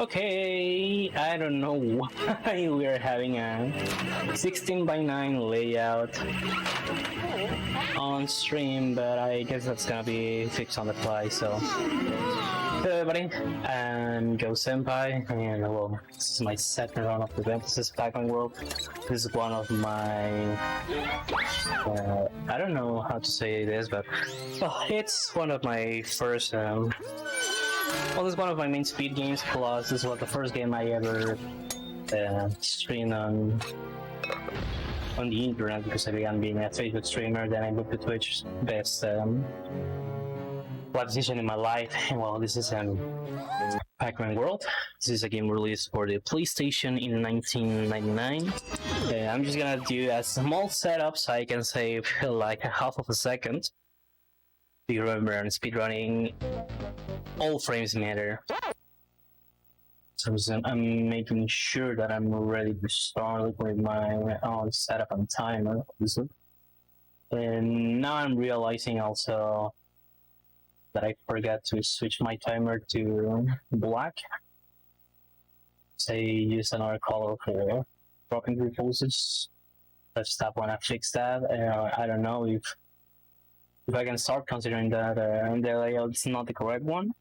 Okay, I don't know why we're having a 16:9 layout on stream, but I guess that's gonna be fixed on the fly. So, hello everybody, I'm Senpai, and well, this is my second round of the event. This is Pac-Man World. This is one of my I don't know how to say this, but it's one of my first. Well, this is one of my main speed games, plus this was the first game I ever streamed on the internet, because I began being a Facebook streamer, then I moved to Twitch. Best live decision in my life. Well, this is Pac-Man World. This is a game released for the PlayStation in 1999. I'm just gonna do a small setup so I can save like half of a second. Do you remember on speedrunning, all frames matter. So I'm making sure that I'm ready to start with my own setup and timer. And now I'm realizing also that I forgot to switch my timer to black. Say use another color for dropping repulses. Let's stop when I fix that. I don't know if I can start considering that the layout is not the correct one.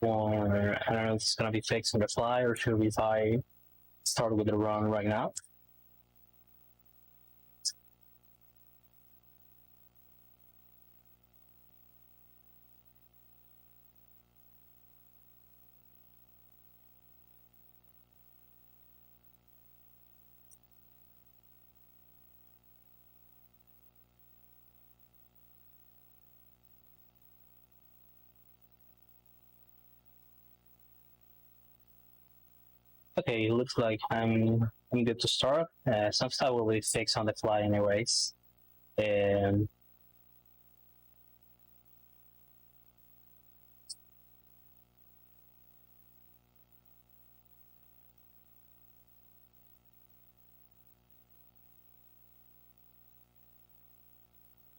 Or I don't know if it's gonna be fixed on the fly, or should if I start with the run right now. Okay, it looks like I'm good to start. Some stuff will be fixed on the fly anyways. And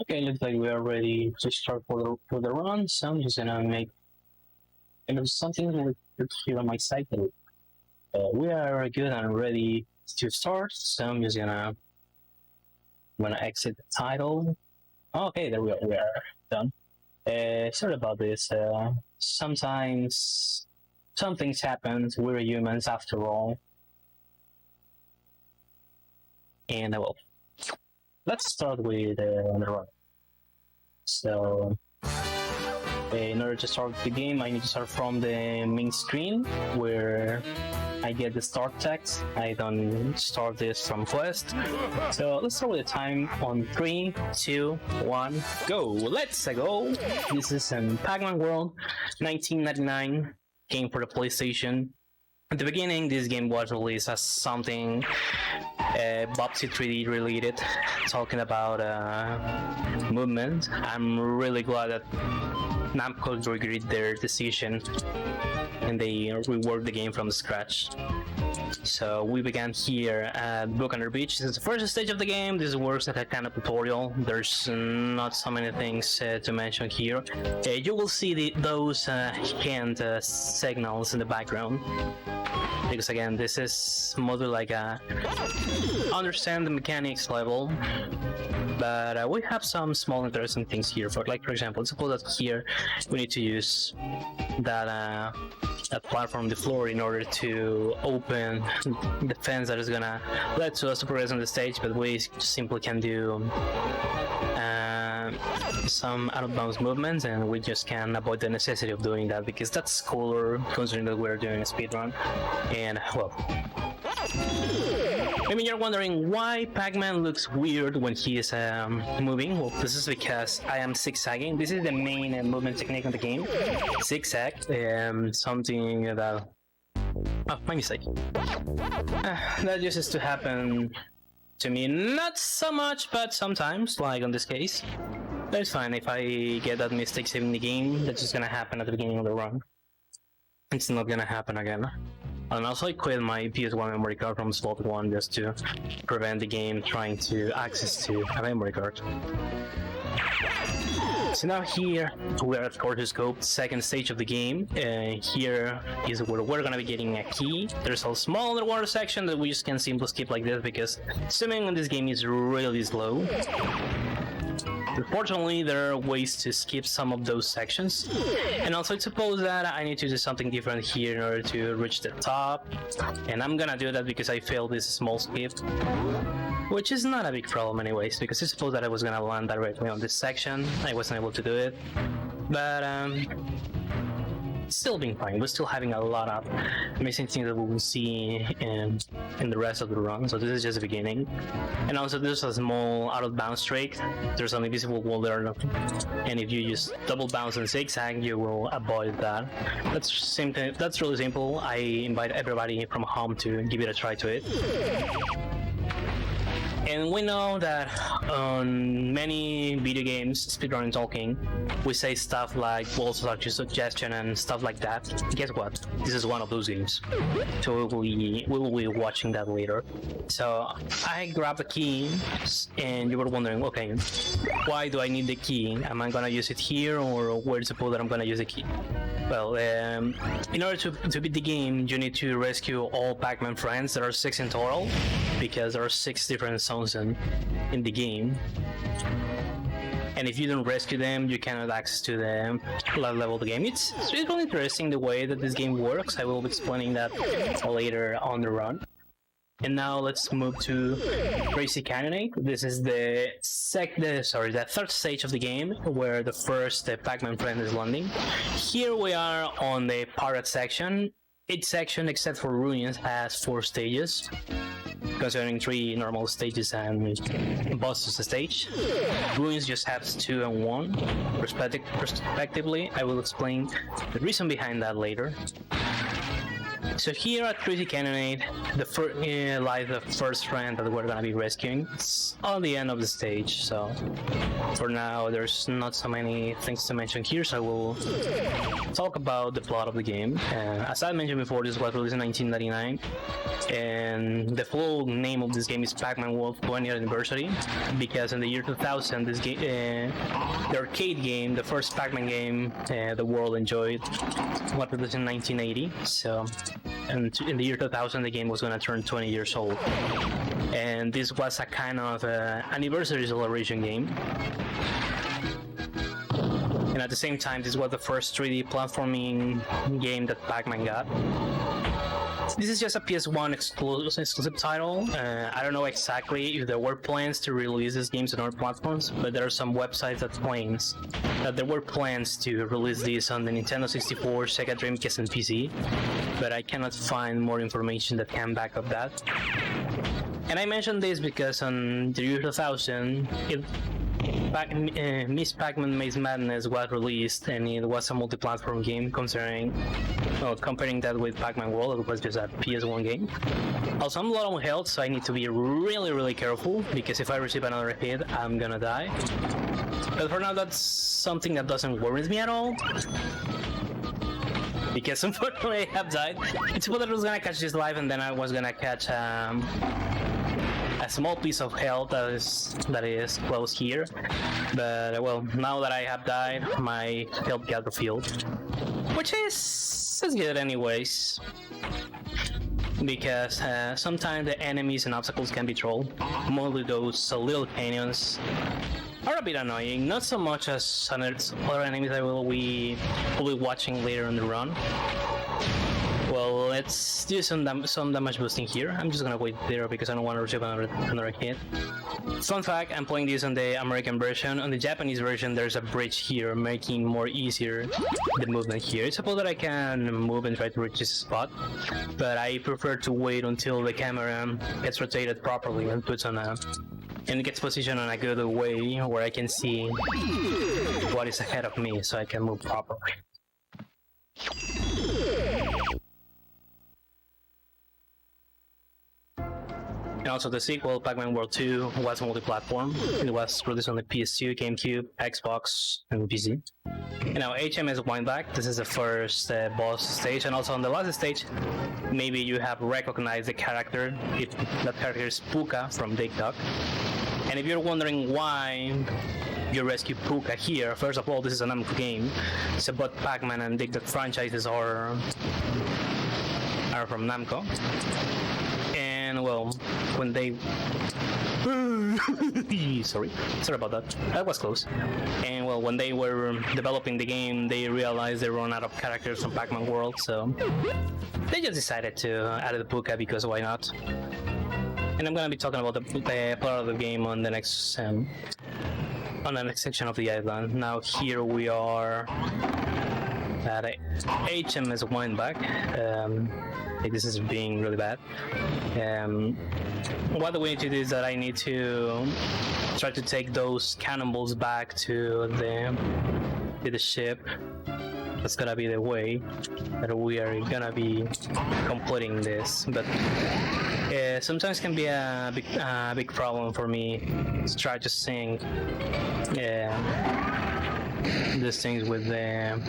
okay, looks like we are ready to start for the run. So I'm just gonna make something here on my side. We are good and ready to start, so I'm just gonna exit the title. Okay, there we are done. Sorry about this. Sometimes some things happen. We're humans after all. And well, let's start with the run. So in order to start the game, I need to start from the main screen where I get the start text. I don't start this from quest. So let's start with the time on 3, 2, 1, go! Let's go! This is Pac-Man World 1999 game for the PlayStation. At the beginning, this game was released as something Bobsy 3D related, talking about movement. I'm really glad that Namco regretted their decision and they reworked the game from scratch. So we began here at Book Under Beach. This is the first stage of the game. This works as a kind of tutorial. There's not so many things to mention here. You will see those hand signals in the background, because again, this is mostly like a understand the mechanics level. But we have some small interesting things here. For example, suppose that here we need to use that platform, the floor, in order to open the fence that is gonna lead to us to progress on the stage. But we simply can do some out of bounds movements, and we just can avoid the necessity of doing that, because that's cooler considering that we're doing a speedrun. And well, maybe you're wondering why Pac-Man looks weird when he is moving. Well, this is because I am zigzagging. This is the main movement technique of the game. Zigzag, something that... Oh, my mistake. That uses to happen to me. Not so much, but sometimes, like on this case. That's fine. If I get that mistake saving the game, that's just gonna happen at the beginning of the run. It's not gonna happen again. And also I quit my PS1 memory card from slot 1 just to prevent the game trying to access to a memory card. So now here we are at Cortoscope, second stage of the game. Here is where we're gonna be getting a key. There's a small underwater section that we just can simply skip like this because swimming in this game is really slow. Unfortunately, there are ways to skip some of those sections. And also, suppose that I need to do something different here in order to reach the top. And I'm gonna do that because I failed this small skip. Which is not a big problem anyways, because I suppose that I was gonna land directly on this section. I wasn't able to do it. But, still being fine. We're still having a lot of amazing things that we will see in the rest of the run. So this is just the beginning. And also there's a small out of bounds trick. There's an invisible wall there, and if you just double bounce and zigzag, you will avoid that. That's simple. That's really simple. I invite everybody from home to give it a try to it. And we know that on many video games, speedrunning talking, we say stuff like balls of suggestion and stuff like that. Guess what? This is one of those games. So we will be watching that later. So I grabbed the key, and you were wondering, okay, why do I need the key? Am I gonna use it here, or where is the that I'm gonna use the key? Well, in order to beat the game, you need to rescue all Pac-Man friends. There are 6 in total, because there are 6 different zones in the game. And if you don't rescue them, you cannot access to the level of the game. It's really interesting the way that this game works. I will be explaining that later on the run. And now let's move to Crazy Cannonade. This is the third stage of the game, where the first Pac-Man friend is landing. Here we are on the pirate section. Each section, except for Ruins, has 4 stages, considering 3 normal stages and bosses stage. Ruins just has 2 and 1, respectively. I will explain the reason behind that later. So here at Crazy Cannonade, lies the first friend that we're gonna be rescuing. It's on the end of the stage, so for now there's not so many things to mention here, so I will talk about the plot of the game. As I mentioned before, this was released in 1999, and the full name of this game is Pac-Man World 20th Anniversary, because in the year 2000, this game, the arcade game, the first Pac-Man game the world enjoyed, was released in 1980, so... And in the year 2000, the game was going to turn 20 years old. And this was a kind of anniversary celebration game. And at the same time, this was the first 3D platforming game that Pac-Man got. This is just a PS1 exclusive title. I don't know exactly if there were plans to release these games on other platforms, but there are some websites that claims that there were plans to release these on the Nintendo 64, Sega Dreamcast, and PC, but I cannot find more information that can back up that. And I mentioned this because on the year 2000, Miss Pac-Man Maze Madness was released, and it was a multi-platform game, comparing that with Pac-Man World. It was just a PS1 game. Also, I'm low on health, so I need to be really careful, because if I receive another hit, I'm gonna die. But for now, that's something that doesn't worry me at all, because unfortunately I have died. It's what I was gonna catch this live, and then I was gonna catch a small piece of health that is close here, but well, now that I have died, my health got refilled, which is good anyways, because sometimes the enemies and obstacles can be trolled. Mostly those little canyons are a bit annoying, not so much as other enemies that will be watching later in the run. Well, let's do some damage boosting here. I'm just gonna wait there because I don't want to receive another hit. Fun fact, I'm playing this on the American version. On the Japanese version, there's a bridge here, making more easier the movement here. I suppose that I can move and try to reach this spot, but I prefer to wait until the camera gets rotated properly and and gets positioned in a good way where I can see what is ahead of me, so I can move properly. And also the sequel, Pac-Man World 2, was multi-platform. It was released on the PS2, GameCube, Xbox, and PC. And now HMS Windback, this is the first boss stage, and also on the last stage, maybe you have recognized the character, if that character is Puka from Big Duck. And if you're wondering why you rescue Puka here. First of all, this is a Namco game, so both Pac-Man and Dig Dug franchises are from Namco. And well, when they sorry about that. That was close. And well, when they were developing the game, they realized they ran out of characters from Pac-Man World, so they just decided to add the Puka because why not? And I'm gonna be talking about the part of the game on the next section of the island. Now here we are at HMS Wineback. This is being really bad. What we need to do is that I need to try to take those cannonballs back to the ship. That's gonna be the way that we are gonna be completing this. But sometimes can be a big problem for me to try to sink these things with the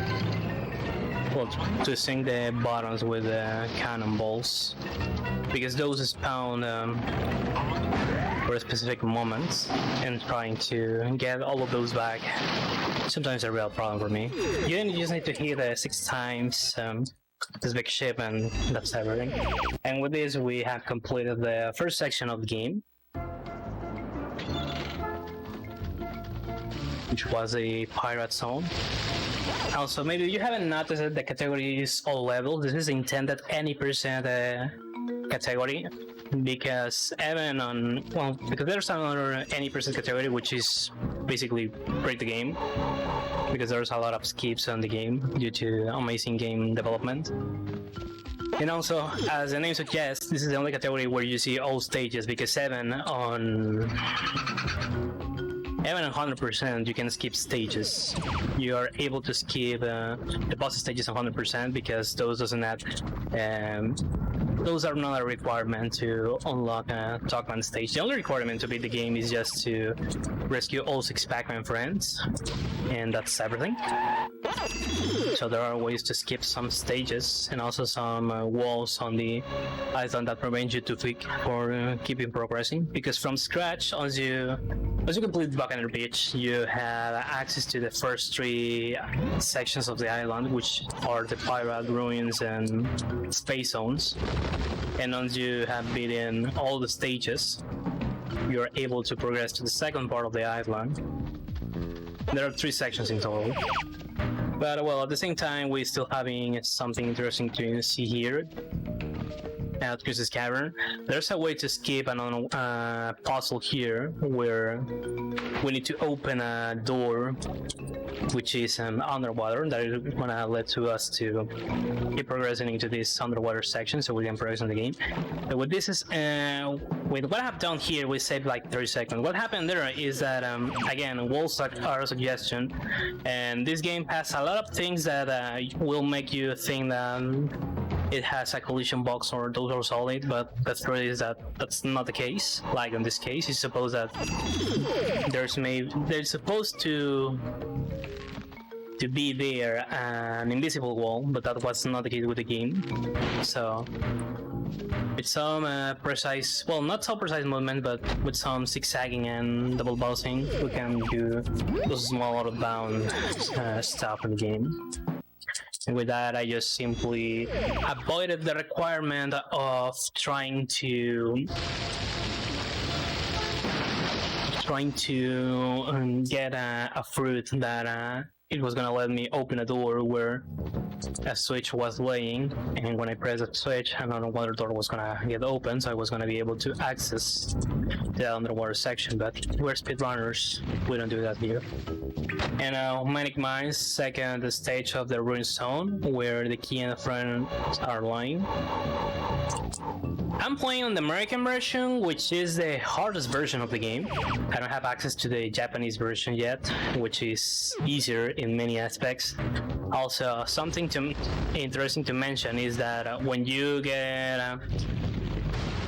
to sink the buttons with the cannonballs, because those spawn for specific moments, and trying to get all of those back sometimes a real problem for me. You just need to hit 6 times this big ship, and that's everything. And with this we have completed the first section of the game, which was a pirate zone. Also, maybe you haven't noticed that the category is all levels. This is intended any percent category, because even on, well, because there's another any percent category which is basically break the game, because there's a lot of skips on the game due to amazing game development. And also, as the name suggests, this is the only category where you see all stages, because even on 100% you can skip stages. You are able to skip the boss stages 100% because those doesn't add those are not a requirement to unlock a Pac-Man stage. The only requirement to beat the game is just to rescue all 6 Pac-Man friends, and that's everything. So there are ways to skip some stages, and also some walls on the island that prevent you to click or keeping progressing. Because from scratch, as you complete Buccaneer Beach, you have access to the first 3 sections of the island, which are the pirate ruins and space zones. And once you have beaten all the stages, you are able to progress to the second part of the island. There are 3 sections in total. But well, at the same time, we're still having something interesting to see here at Chris's Cavern. There's a way to skip an puzzle here, where we need to open a door which is underwater, that is gonna lead to us to keep progressing into this underwater section, so we can progress in the game. But with this is with what I have done here, we saved like 30 seconds. What happened there is that again, walls are a suggestion, and this game has a lot of things that will make you think that it has a collision box or those are solid, but the truth is that that's not the case. Like in this case, it's supposed that there's supposed to be there an invisible wall, but that was not the case with the game. So with some precise, well, not so precise movement, but with some zigzagging and double bouncing, we can do those small out of bound stuff in the game. And with that, I just simply avoided the requirement of trying to get a fruit that it was gonna let me open a door where a switch was laying, and when I pressed the switch, another water door was gonna get open, so I was gonna be able to access the underwater section. But we're speedrunners, we don't do that here. And Manic Mines, second stage of the ruin zone, where the key and the friend are lying. I'm playing on the American version, which is the hardest version of the game. I don't have access to the Japanese version yet, which is easier in many aspects. Also, something interesting to mention is that when you get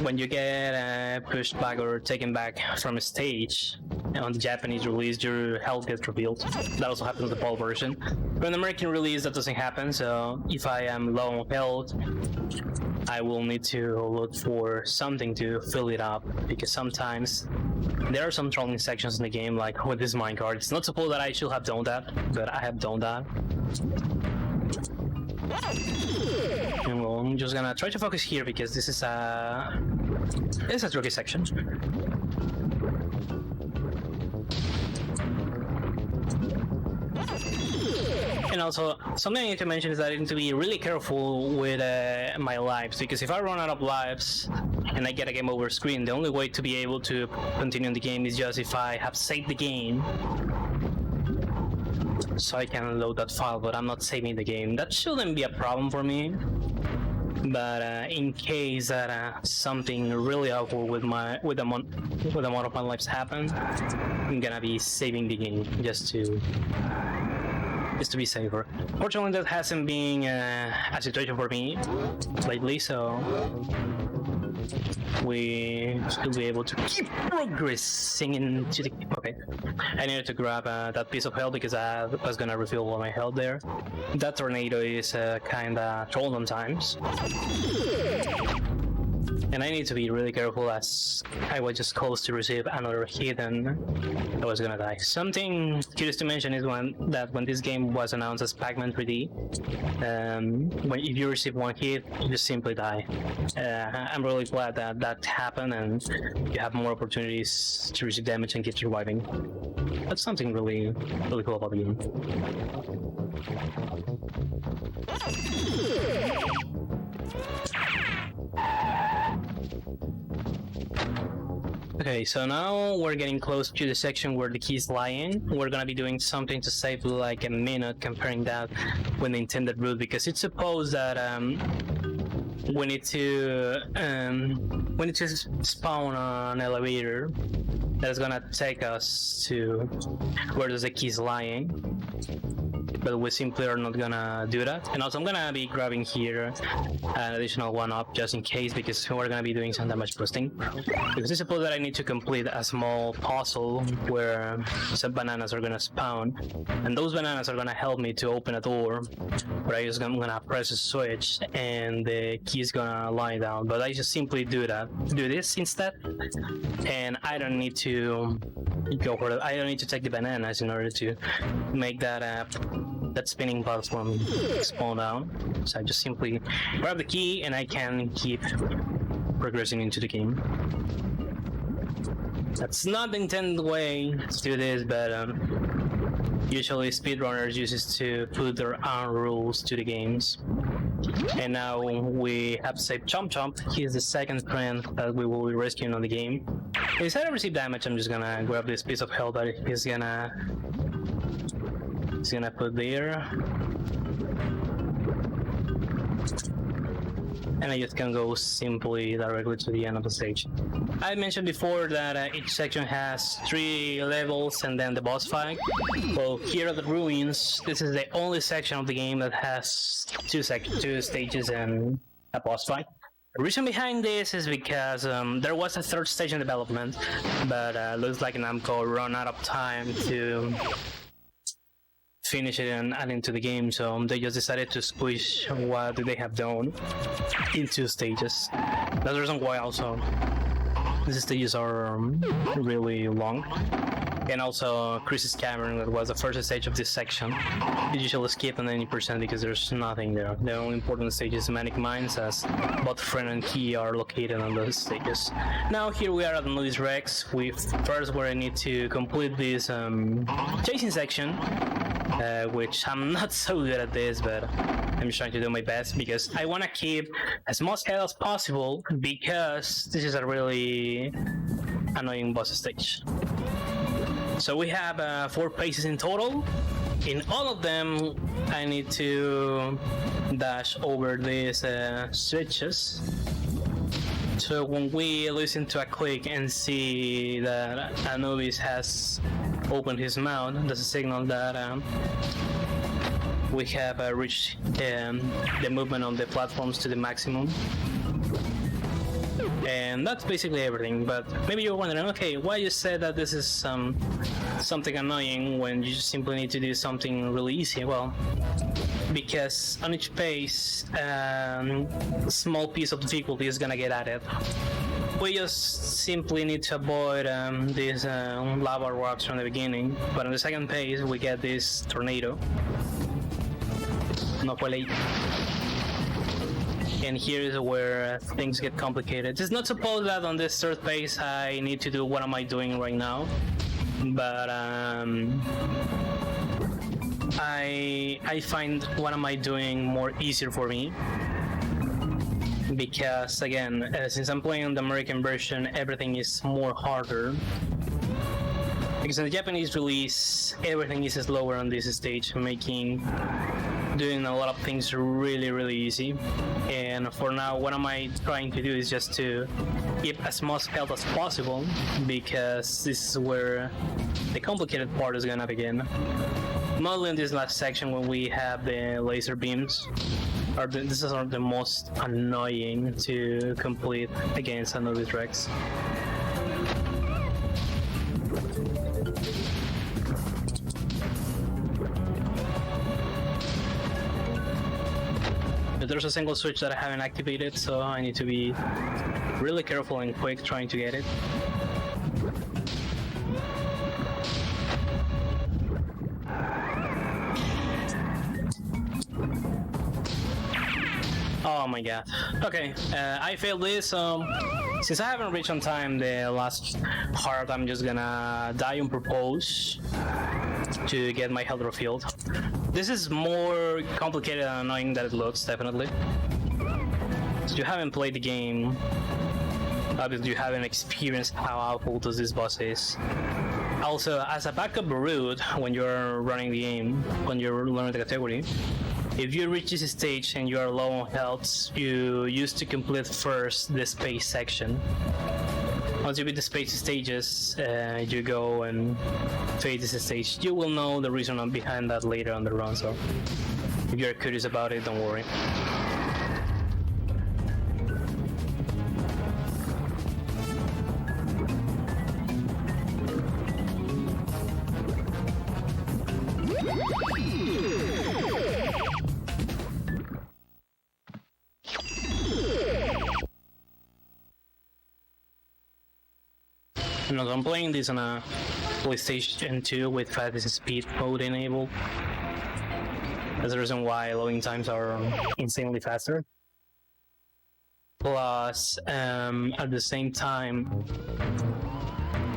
when you get pushed back or taken back from a stage on the Japanese release, your health gets revealed. That also happens in the PAL version. But in the American release, that doesn't happen. So if I am low on health, I will need to look for something to fill it up, because sometimes there are some trolling sections in the game, like with this minecart. It's not supposed that I should have done that, but I have done that. And well, I'm just gonna try to focus here because this is a tricky section. And also, something I need to mention is that I need to be really careful with my lives, because if I run out of lives and I get a game over screen, the only way to be able to continue in the game is just if I have saved the game, so I can load that file, but I'm not saving the game. That shouldn't be a problem for me, but in case that something really awful with the amount of my lives happen, I'm gonna be saving the game just to be safer. Fortunately, that hasn't been a situation for me lately, so we should be able to keep progressing into the... Okay, I needed to grab that piece of health because I was gonna refill all my health there. That tornado is kinda troll sometimes, and I need to be really careful as I was just close to receive another hit and I was gonna die. Something curious to mention is when this game was announced as Pac-Man 3D, if you receive one hit, you just simply die. I'm really glad that that happened and you have more opportunities to receive damage and keep surviving. That's something really cool about the game. Okay, so now we're getting close to the section where the key is lying. We're gonna be doing something to save like a minute, comparing that with the intended route, because it's supposed that we need to spawn an elevator that is gonna take us to where the key is lying, but we simply are not gonna do that. And also I'm gonna be grabbing here an additional one up just in case, because we're gonna be doing some damage boosting, because I suppose that I need to complete a small puzzle where some bananas are gonna spawn, and those bananas are gonna help me to open a door where I'm gonna press a switch and the key is gonna lie down. But I just simply do this instead, and I don't need to go for it. I don't need to take the bananas in order to make that spinning platform spawn down. So I just simply grab the key and I can keep progressing into the game. That's not the intended way to do this, but usually speedrunners use to put their own rules to the games. And now we have saved Chomp Chomp. He is the second friend that we will be rescuing on the game. Instead of receive damage, I'm just gonna grab this piece of health that he's gonna put there. And I just can go simply directly to the end of the stage. I mentioned before that each section has 3 levels and then the boss fight. Well, here at the ruins, this is the only section of the game that has 2 stages and a boss fight. The reason behind this is because there was a 3rd stage in development, but looks like Namco ran out of time to finish it and add into the game, so they just decided to squish what they have done in 2 stages. That's the reason why also these stages are really long. And also Chris's Cavern, that was the first stage of this section, you usually skip on 90% because there's nothing there. The only important stage is Manic Mines, as both Friend and Key are located on those stages. Now here we are at Louis Rex. First where I need to complete this chasing section, which I'm not so good at this, but I'm just trying to do my best because I want to keep as much health as possible, because this is a really annoying boss stage. So we have 4 phases in total. In all of them, I need to dash over these switches. So when we listen to a click and see that Anubis has opened his mouth, that's a signal that we have reached the movement on the platforms to the maximum. And that's basically everything. But maybe you're wondering, okay, why you said that this is something annoying when you just simply need to do something really easy? Well, because on each phase, a small piece of difficulty is gonna get added. We just simply need to avoid these lava rocks from the beginning, but on the second phase we get this tornado. No fue late. And here is where things get complicated. It's not supposed that on this third phase I need to do what am I doing right now, but I find what am I doing more easier for me. Because again, since I'm playing the American version, everything is more harder. Because in the Japanese release, everything is slower on this stage, making doing a lot of things really easy. And for now, what am I trying to do is just to keep as much health as possible, because this is where the complicated part is gonna begin. Mostly in this last section when we have the laser beams. This is the most annoying to complete against Anubis Rex. But there's a single switch that I haven't activated, so I need to be really careful and quick trying to get it. Oh my god. Okay, I failed this, so since I haven't reached on time the last part, I'm just gonna die on purpose to get my health refilled. This is more complicated and annoying than it looks, definitely. So you haven't played the game, obviously you haven't experienced how awful this boss is. Also, as a backup route, when you're running the game, when you're learning the category, if you reach this stage and you are low on health, you used to complete first the space section. Once you beat the space stages, you go and face this stage. You will know the reason behind that later on the run, so if you're curious about it, don't worry. You know, I'm playing this on a PlayStation 2 with fastest speed mode enabled. That's the reason why loading times are insanely faster. Plus, at the same time,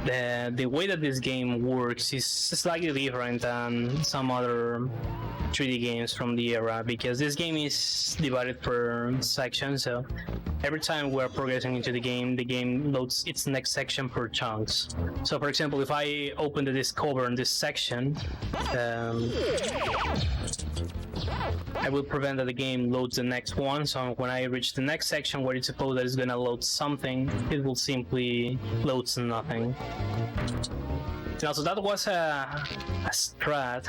the way that this game works is slightly different than some other 3D games from the era, because this game is divided per section, so every time we're progressing into the game loads its next section per chunks. So for example, if I open the discover in this section, I will prevent that the game loads the next one, so when I reach the next section where it's supposed that it's gonna load something, it will simply load nothing. Now, so that was a strat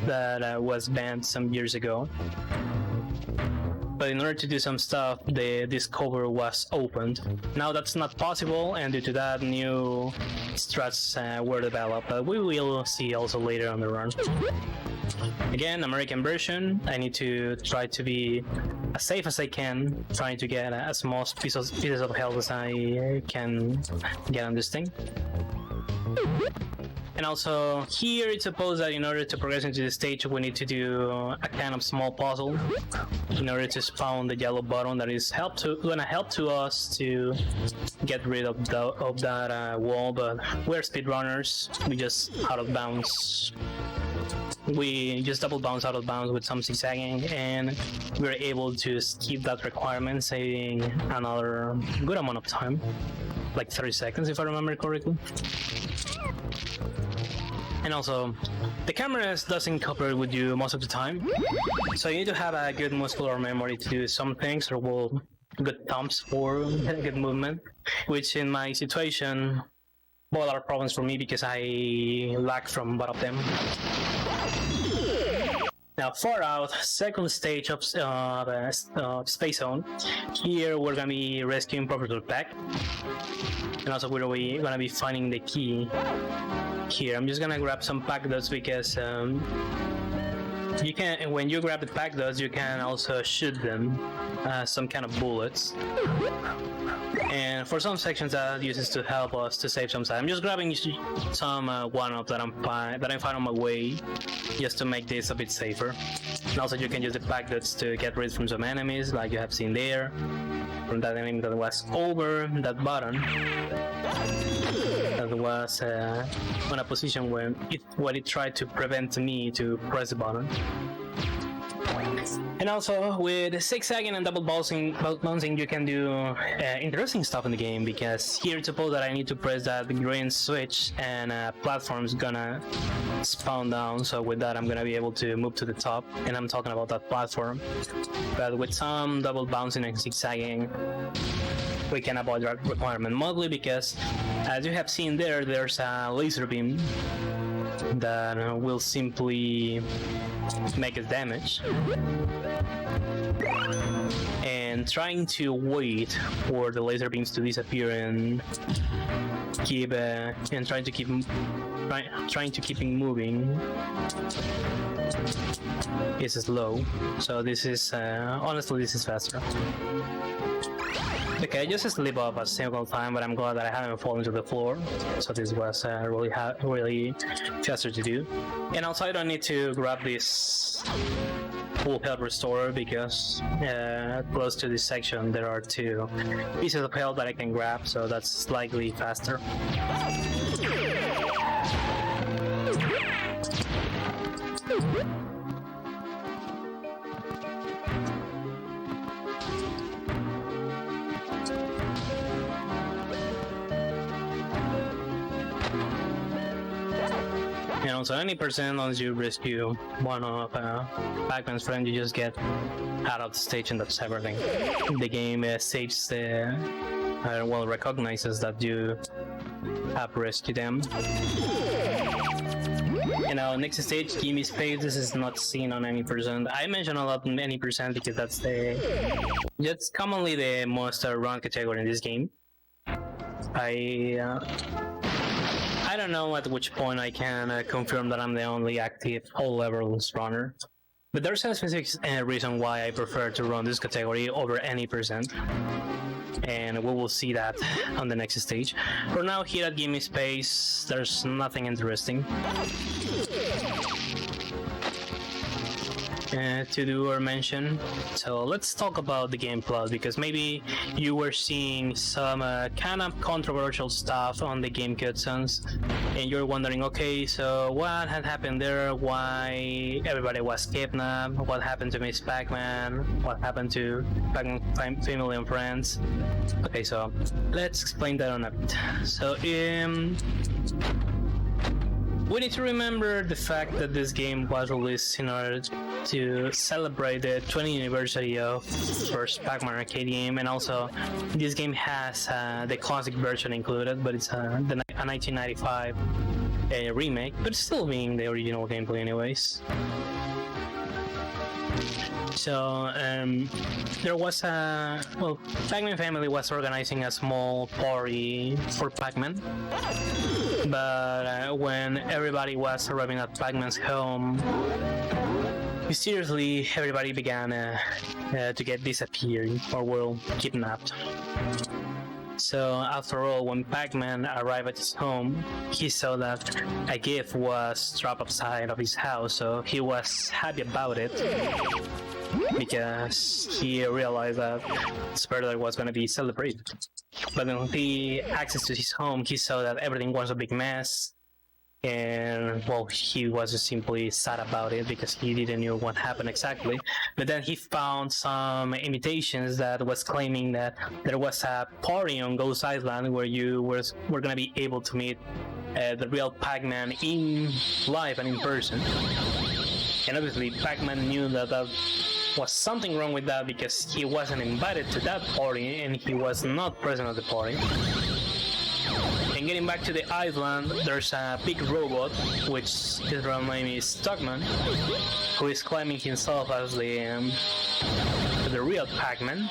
that was banned some years ago. But in order to do some stuff, the discover was opened. Now that's not possible, and due to that, new strats were developed, but we will see also later on the run. Again, American version, I need to try to be as safe as I can, trying to get as most pieces of health as I can get on this thing. And also, here it's supposed that in order to progress into the stage, we need to do a kind of small puzzle in order to spawn the yellow button that is gonna help to us to get rid of that wall. But we're speedrunners, we just out of bounds. We just double bounce out of bounds with some zigzagging, and we're able to skip that requirement, saving another good amount of time, like 30 seconds if I remember correctly. And also, the camera doesn't cooperate with you most of the time, so you need to have a good muscular memory to do some things, or good thumbs for good movement, which in my situation, both are problems for me because I lack from both of them. Now, far out, second stage of Space Zone. Here we're gonna be rescuing Professor Pac, and also we're gonna be finding the key. Here, I'm just gonna grab some Pac dots because you can. When you grab the Pac dots, you can also shoot them, some kind of bullets. And for some sections that uses to help us to save some time. I'm just grabbing some one-up that I found on my way, just to make this a bit safer. And also you can use the Pac dots to get rid from some enemies, like you have seen there, from that enemy that was over that button. That was on a position where it tried to prevent me to press the button. And also with zigzagging and double bouncing, you can do interesting stuff in the game, because here suppose that I need to press that green switch and a platform's gonna spawn down. So with that I'm gonna be able to move to the top, and I'm talking about that platform. But with some double bouncing and zigzagging, we can avoid that requirement, mostly because, as you have seen there, there's a laser beam that will simply make us damage. And trying to wait for the laser beams to disappear and trying to keep moving is slow. So this is honestly this is faster. Okay, I just slip up a single time, but I'm glad that I haven't fallen to the floor. So this was really faster to do. And also I don't need to grab this full health restorer, because close to this section there are 2 pieces of health that I can grab, so that's slightly faster. And also any percent once you rescue one of Pac-Man's friends, you just get out of the stage, and that's everything. The game saves recognizes that you have rescued them. You know, next stage, Gimme Space. This is not seen on any percent. I mention a lot on any percent because that's commonly the most run category in this game. I don't know at which point I can confirm that I'm the only active all levels runner, but there's a specific reason why I prefer to run this category over any percent, and we will see that on the next stage. For now, here at Gimme Space, there's nothing interesting to do or mention. So let's talk about the game plot, because maybe you were seeing some kind of controversial stuff on the game cutscenes, and you're wondering, okay, so what had happened there? Why everybody was kidnapped? What happened to Miss Pac-Man? What happened to Pac-Man family and friends? Okay, so let's explain that on a bit. So we need to remember the fact that this game was released in order to celebrate the 20th anniversary of first Pac-Man arcade game, and also this game has the classic version included, but it's a 1995 remake, but still being the original gameplay anyways. So there was Pac-Man family was organizing a small party for Pac-Man, but when everybody was arriving at Pac-Man's home, mysteriously everybody began to get disappeared or kidnapped. So after all, when Pac-Man arrived at his home, he saw that a gift was trapped outside of his house, so he was happy about it, because he realized that his birthday was going to be celebrated. But when he accessed to his home, he saw that everything was a big mess, and well, he was just simply sad about it because he didn't know what happened exactly. But then he found some imitations that was claiming that there was a party on Ghost Island where you were going to be able to meet the real Pac-Man in live and in person. And obviously Pac-Man knew that was something wrong with that, because he wasn't invited to that party and he was not present at the party. And getting back to the island, there's a big robot, which his real name is Pac-Man, who is claiming himself as the real Pac-Man.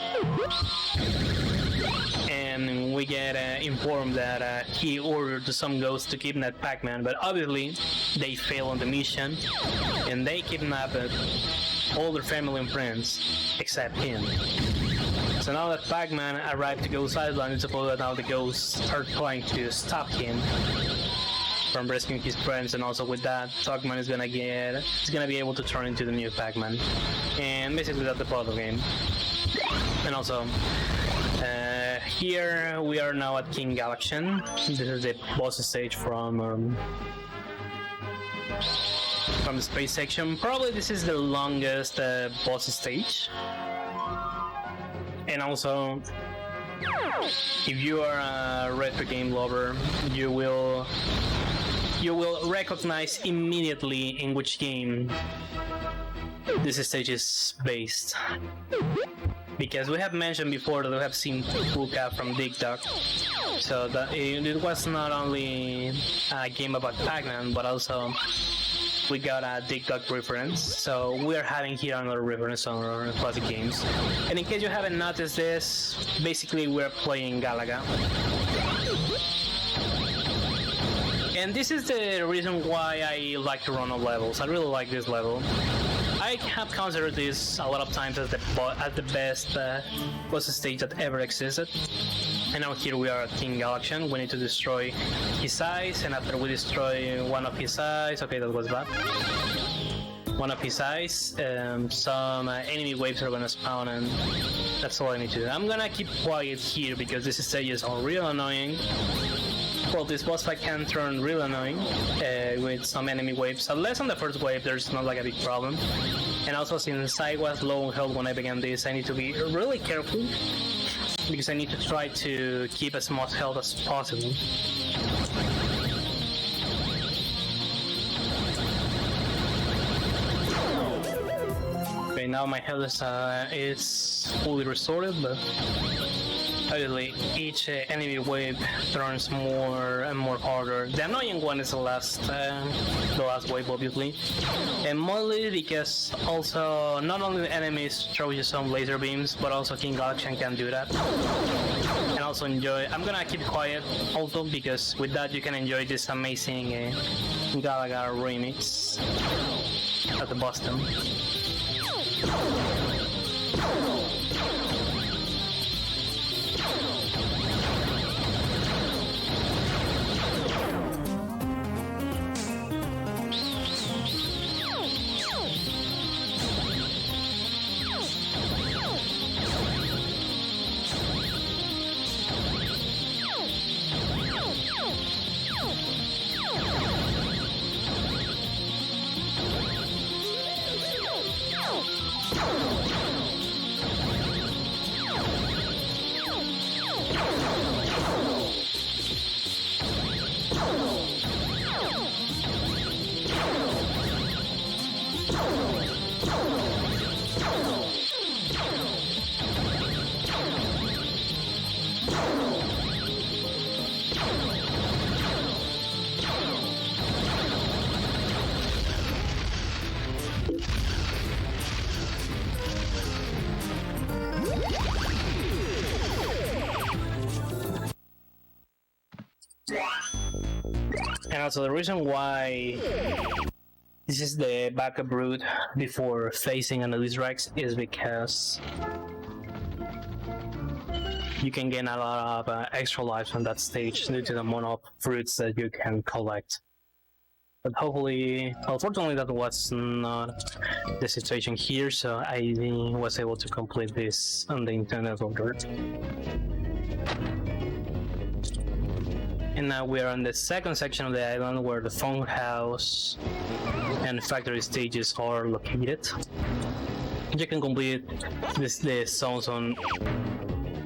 And we get informed that he ordered some ghosts to kidnap Pac-Man, but obviously they fail on the mission, and they kidnap all their family and friends except him. So now that Pac-Man arrived to Ghost Island, it's supposed that now the ghosts are trying to stop him from rescuing his friends, and also with that, Pac-Man is gonna be able to turn into the new Pac-Man, and basically that's the plot of the game. And also, here we are now at King Galaxian. This is the boss stage from the space section. Probably this is the longest boss stage. And also, if you are a retro game lover, you will recognize immediately in which game this stage is based. Because we have mentioned before that we have seen Puka from Dig Dug, so that it was not only a game about Pac-Man, but also we got a Dig Dug reference. So we are having here another reference on our classic games. And in case you haven't noticed this, basically we're playing Galaga. And this is the reason why I like to run on levels. I really like this level. I have considered this a lot of times as the best boss stage that ever existed. And now here we are at King Galaxian. We need to destroy his eyes, and after we destroy one of his eyes, okay, that was bad. One of his eyes, some enemy waves are gonna spawn, and that's all I need to do. I'm gonna keep quiet here because this stage is real annoying. Well, this boss fight can turn real annoying with some enemy waves. Unless on the first wave there's not like a big problem. And also, since I was low on health when I began this, I need to be really careful because I need to try to keep as much health as possible. Okay, now my health is fully restored, but obviously, each enemy wave turns more and more harder. The annoying one is the last wave, obviously, and mostly because also not only the enemies throw you some laser beams, but also King Galaxian can do that. And also enjoy. I'm gonna keep quiet also because with that you can enjoy this amazing Galaga remix at the Boston. And also the reason why this is the backup route before facing an Elite Rex is because you can gain a lot of extra lives on that stage due to the amount of fruits that you can collect. But hopefully, unfortunately that was not the situation here, so I was able to complete this on the intended order. And now we are on the second section of the island where the phone house and factory stages are located. You can complete the zones on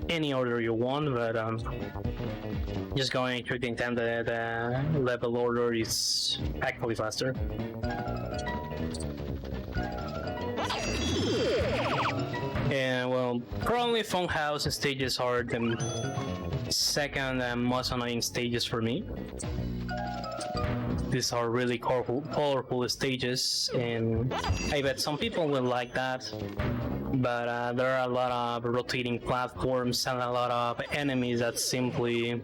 any order you want, but just going through the intended level order is actually faster. And well, probably Funhouse stages are the second and most annoying stages for me. These are really colorful stages, and I bet some people will like that. But there are a lot of rotating platforms and a lot of enemies that simply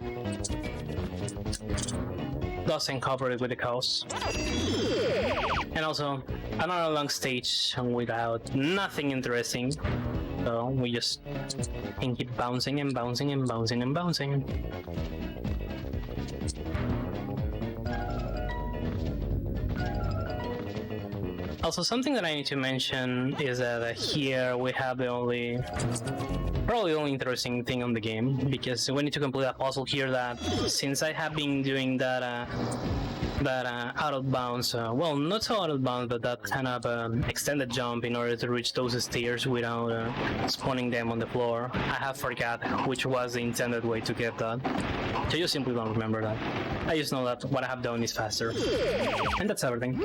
doesn't cover it with the coast. And also, another long stage without nothing interesting. So we just can keep bouncing and bouncing and bouncing and bouncing. Also, something that I need to mention is that here we have probably the only interesting thing on the game, because we need to complete a puzzle here that, since I have been doing that out of bounds, well, not so out of bounds, but that kind of extended jump in order to reach those stairs without spawning them on the floor. I have forgot which was the intended way to get that. So you simply don't remember that. I just know that what I have done is faster. And that's everything.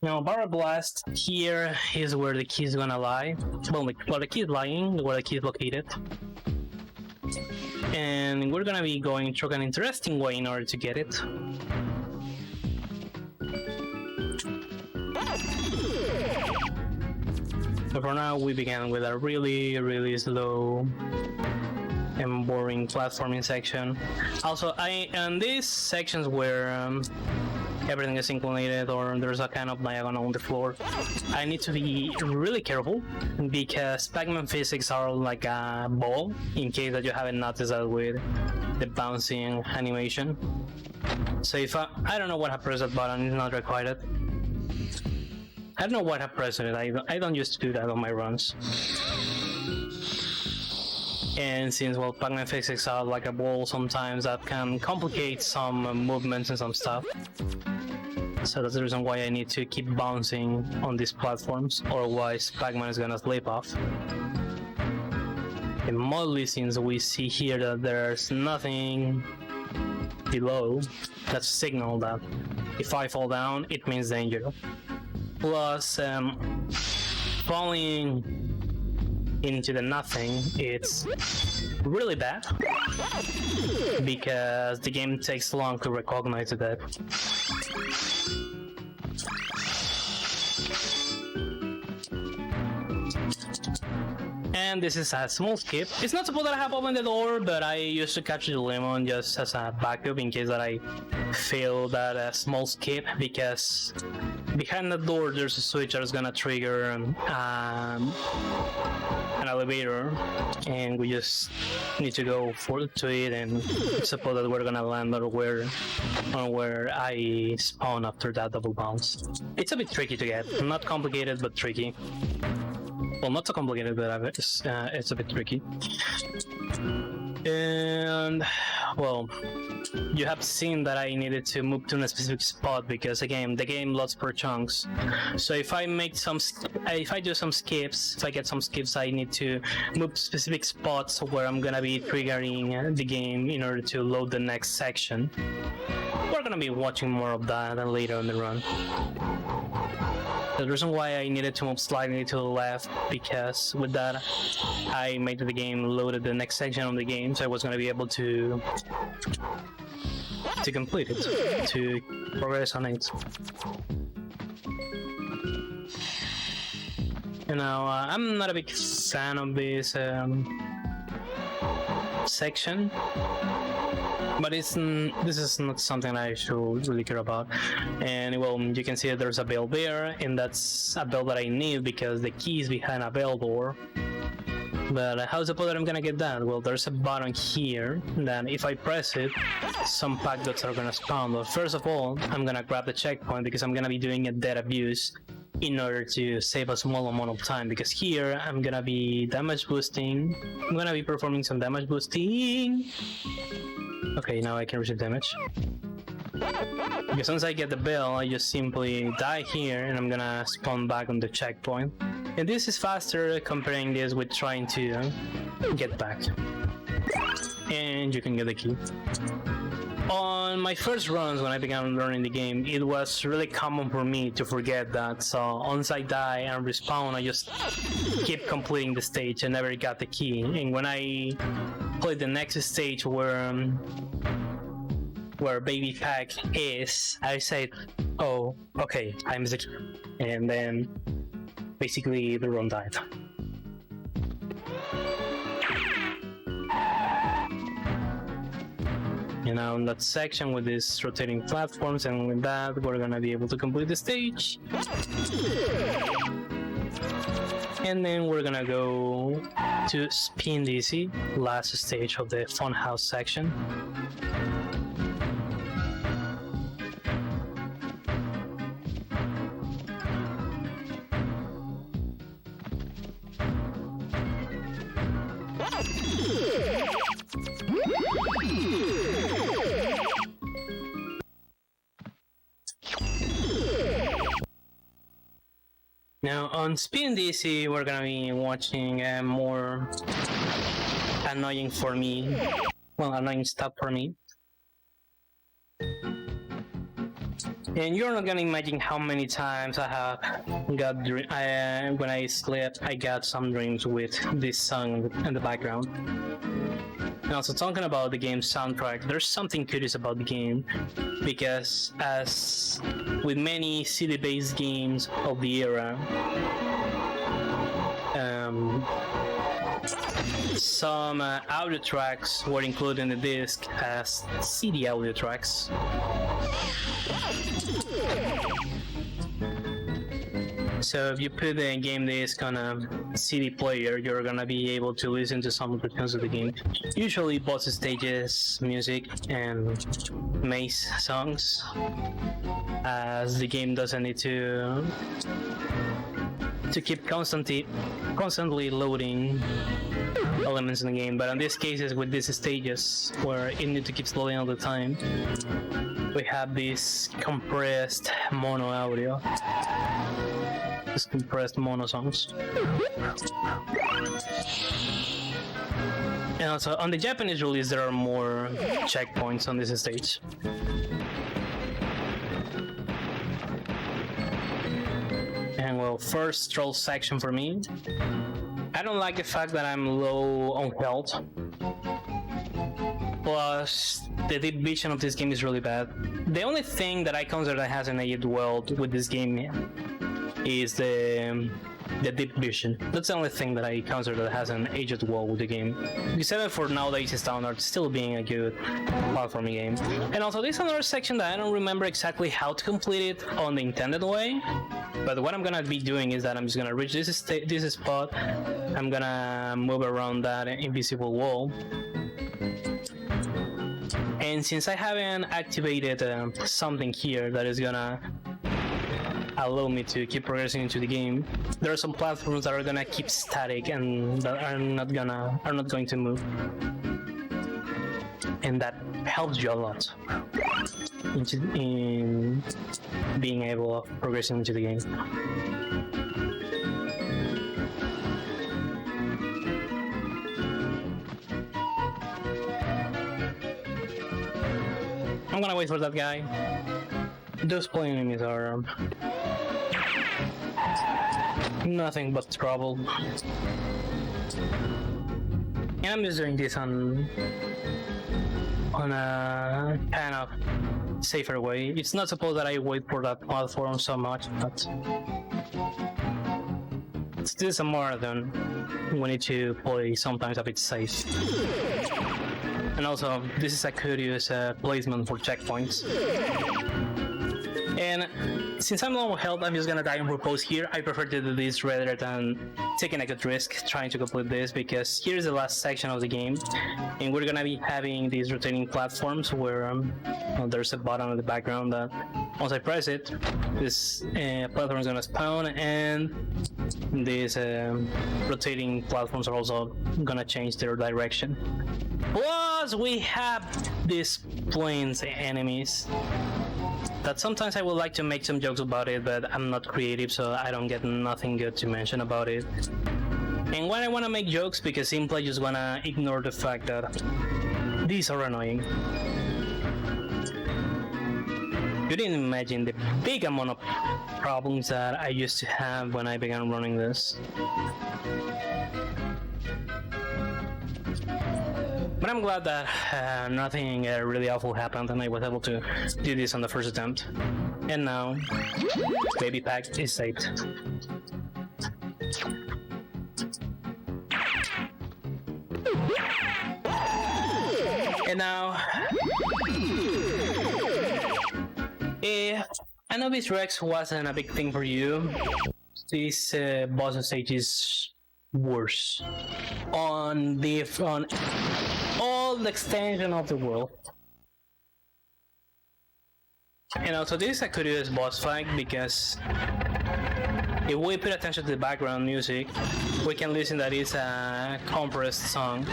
Now, Barrel Blast, here is where the key is gonna lie. Well, where the key is lying, where the key is located. And we're gonna be going through an interesting way in order to get it. So for now, we began with a really slow and boring platforming section. Also, in these sections where everything is inclinated or there's a kind of diagonal on the floor, I need to be really careful, because Pac-Man physics are like a ball, in case that you haven't noticed that with the bouncing animation. So if I don't know what I pressed that button, it's not required. I don't know what I pressed it, I don't used to do that on my runs. And since, well, Pac-Man physics are like a ball, sometimes that can complicate some movements and some stuff. So that's the reason why I need to keep bouncing on these platforms, otherwise Pac-Man is gonna slip off. And mostly, since we see here that there's nothing below, that's a signal that if I fall down, it means danger. Plus, falling into the nothing, it's really bad, because the game takes long to recognize that. And this is a small skip. It's not supposed that I have opened the door, but I used to catch the lemon just as a backup in case that I fail that small skip, because behind the door there's a switch that's gonna trigger an elevator, and we just need to go to it, and suppose that we're gonna land on where I spawn after that double bounce. It's a bit tricky to get, not complicated but tricky. Well, not so complicated, but it's a bit tricky. And well, you have seen that I needed to move to a specific spot, because again, the game loads per chunks. So if I do some skips, if I get some skips, I need to move to specific spots where I'm gonna be triggering the game in order to load the next section. We're gonna be watching more of that later in the run. The reason why I needed to move slightly to the left, because with that I made the game loaded the next section of the game, so I was going to be able to complete it, to progress on it. You know, I'm not a big fan of this section, but this is not something I should really care about. And well, you can see that there's a bell there, and that's a bell that I need because the key is behind a bell door. But how's the point that I'm gonna get that? Well, there's a button here that if I press it, some pack dots are gonna spawn. But first of all, I'm gonna grab the checkpoint, because I'm gonna be doing a dead abuse in order to save a small amount of time, because here I'm gonna be damage boosting. I'm gonna be performing some damage boosting. Okay, now I can receive damage. Because once I get the bell, I just simply die here, and I'm gonna spawn back on the checkpoint. And this is faster comparing this with trying to get back. And you can get the key. On my first runs when I began learning the game, it was really common for me to forget that. So once I die and respawn, I just keep completing the stage and never got the key. And when I played the next stage where Baby Pac is, I said, oh, okay, I missed the key. And then basically the run died. And now in that section with these rotating platforms, and with that we're gonna be able to complete the stage. And then we're gonna go to Spin DC, last stage of the Funhouse section. Now on Spin DC, we're gonna be watching a more annoying for me, annoying stuff for me. And you're not gonna imagine how many times I have got when I slept, I got some dreams with this song in the background. And also talking about the game's soundtrack, there's something curious about the game, because as with many CD-based games of the era, some audio tracks were included in the disc as CD audio tracks. So if you put the game disc on a CD player, you're gonna be able to listen to some of the tunes of the game. Usually boss stages, music, and maze songs, as the game doesn't need to keep constantly loading elements in the game. But in these cases, with these stages where it needs to keep loading all the time, we have this compressed mono audio. These compressed mono songs. And also on the Japanese release, there are more checkpoints on this stage. And well, first troll section for me. I don't like the fact that I'm low on health. Plus, the deep vision of this game is really bad. The only thing that I consider that has an aged well with this game is the deep vision. That's the only thing that I consider that has an aged well with the game. Except for nowadays standard, still being a good platforming game. And also, this is another section that I don't remember exactly how to complete it on the intended way. But what I'm gonna be doing is that I'm just gonna reach this spot. I'm gonna move around that invisible wall. And since I haven't activated something here that is gonna allow me to keep progressing into the game, there are some platforms that are gonna keep static and that are not going to move, and that helps you a lot in being able to progressing into the game. I'm gonna wait for that guy. Those playing enemies are nothing but trouble. And I'm just doing this on a kind of safer way. It's not supposed that I wait for that platform so much, but it's just a marathon. We need to play sometimes a bit safe. And also, this is a curious placement for checkpoints. And since I'm low on health, I'm just gonna die on purpose here. I prefer to do this rather than taking a good risk trying to complete this, because here's the last section of the game, and we're gonna be having these rotating platforms where there's a button in the background that once I press it, this platform is gonna spawn, and these rotating platforms are also gonna change their direction. Plus, we have these planes enemies that sometimes I would like to make some jokes about it, but I'm not creative, so I don't get nothing good to mention about it. And when I want to make jokes, because simply I just want to ignore the fact that these are annoying. You didn't imagine the big amount of problems that I used to have when I began running this. But I'm glad that nothing really awful happened and I was able to do this on the first attempt. And now, Baby Pac is saved. And now, if Anubis Rex wasn't a big thing for you, this boss stage is worse on all the extension of the world. And also, this is a curious boss fight because if we pay attention to the background music, we can listen that it's a compressed song.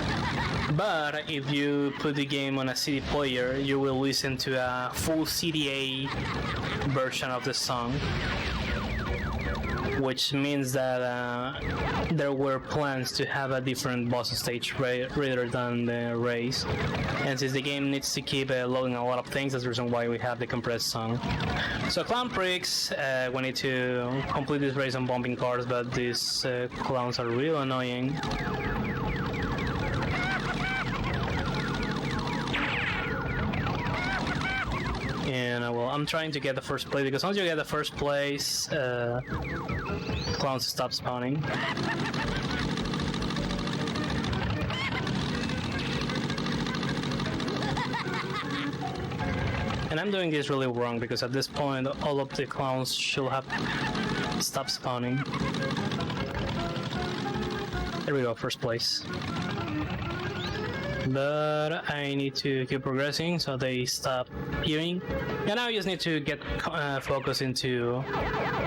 But if you put the game on a CD player, you will listen to a full CDA version of the song, which means that there were plans to have a different boss stage rather than the race. And since the game needs to keep loading a lot of things, that's the reason why we have the compressed song. So Clown Pricks, we need to complete this race on bumping cars, but these clowns are real annoying. And well, I'm trying to get the first place, because once you get the first place, clowns stop spawning. And I'm doing this really wrong, because at this point all of the clowns should have stopped spawning. There we go, first place. But I need to keep progressing so they stop appearing. And now I just need to get focused into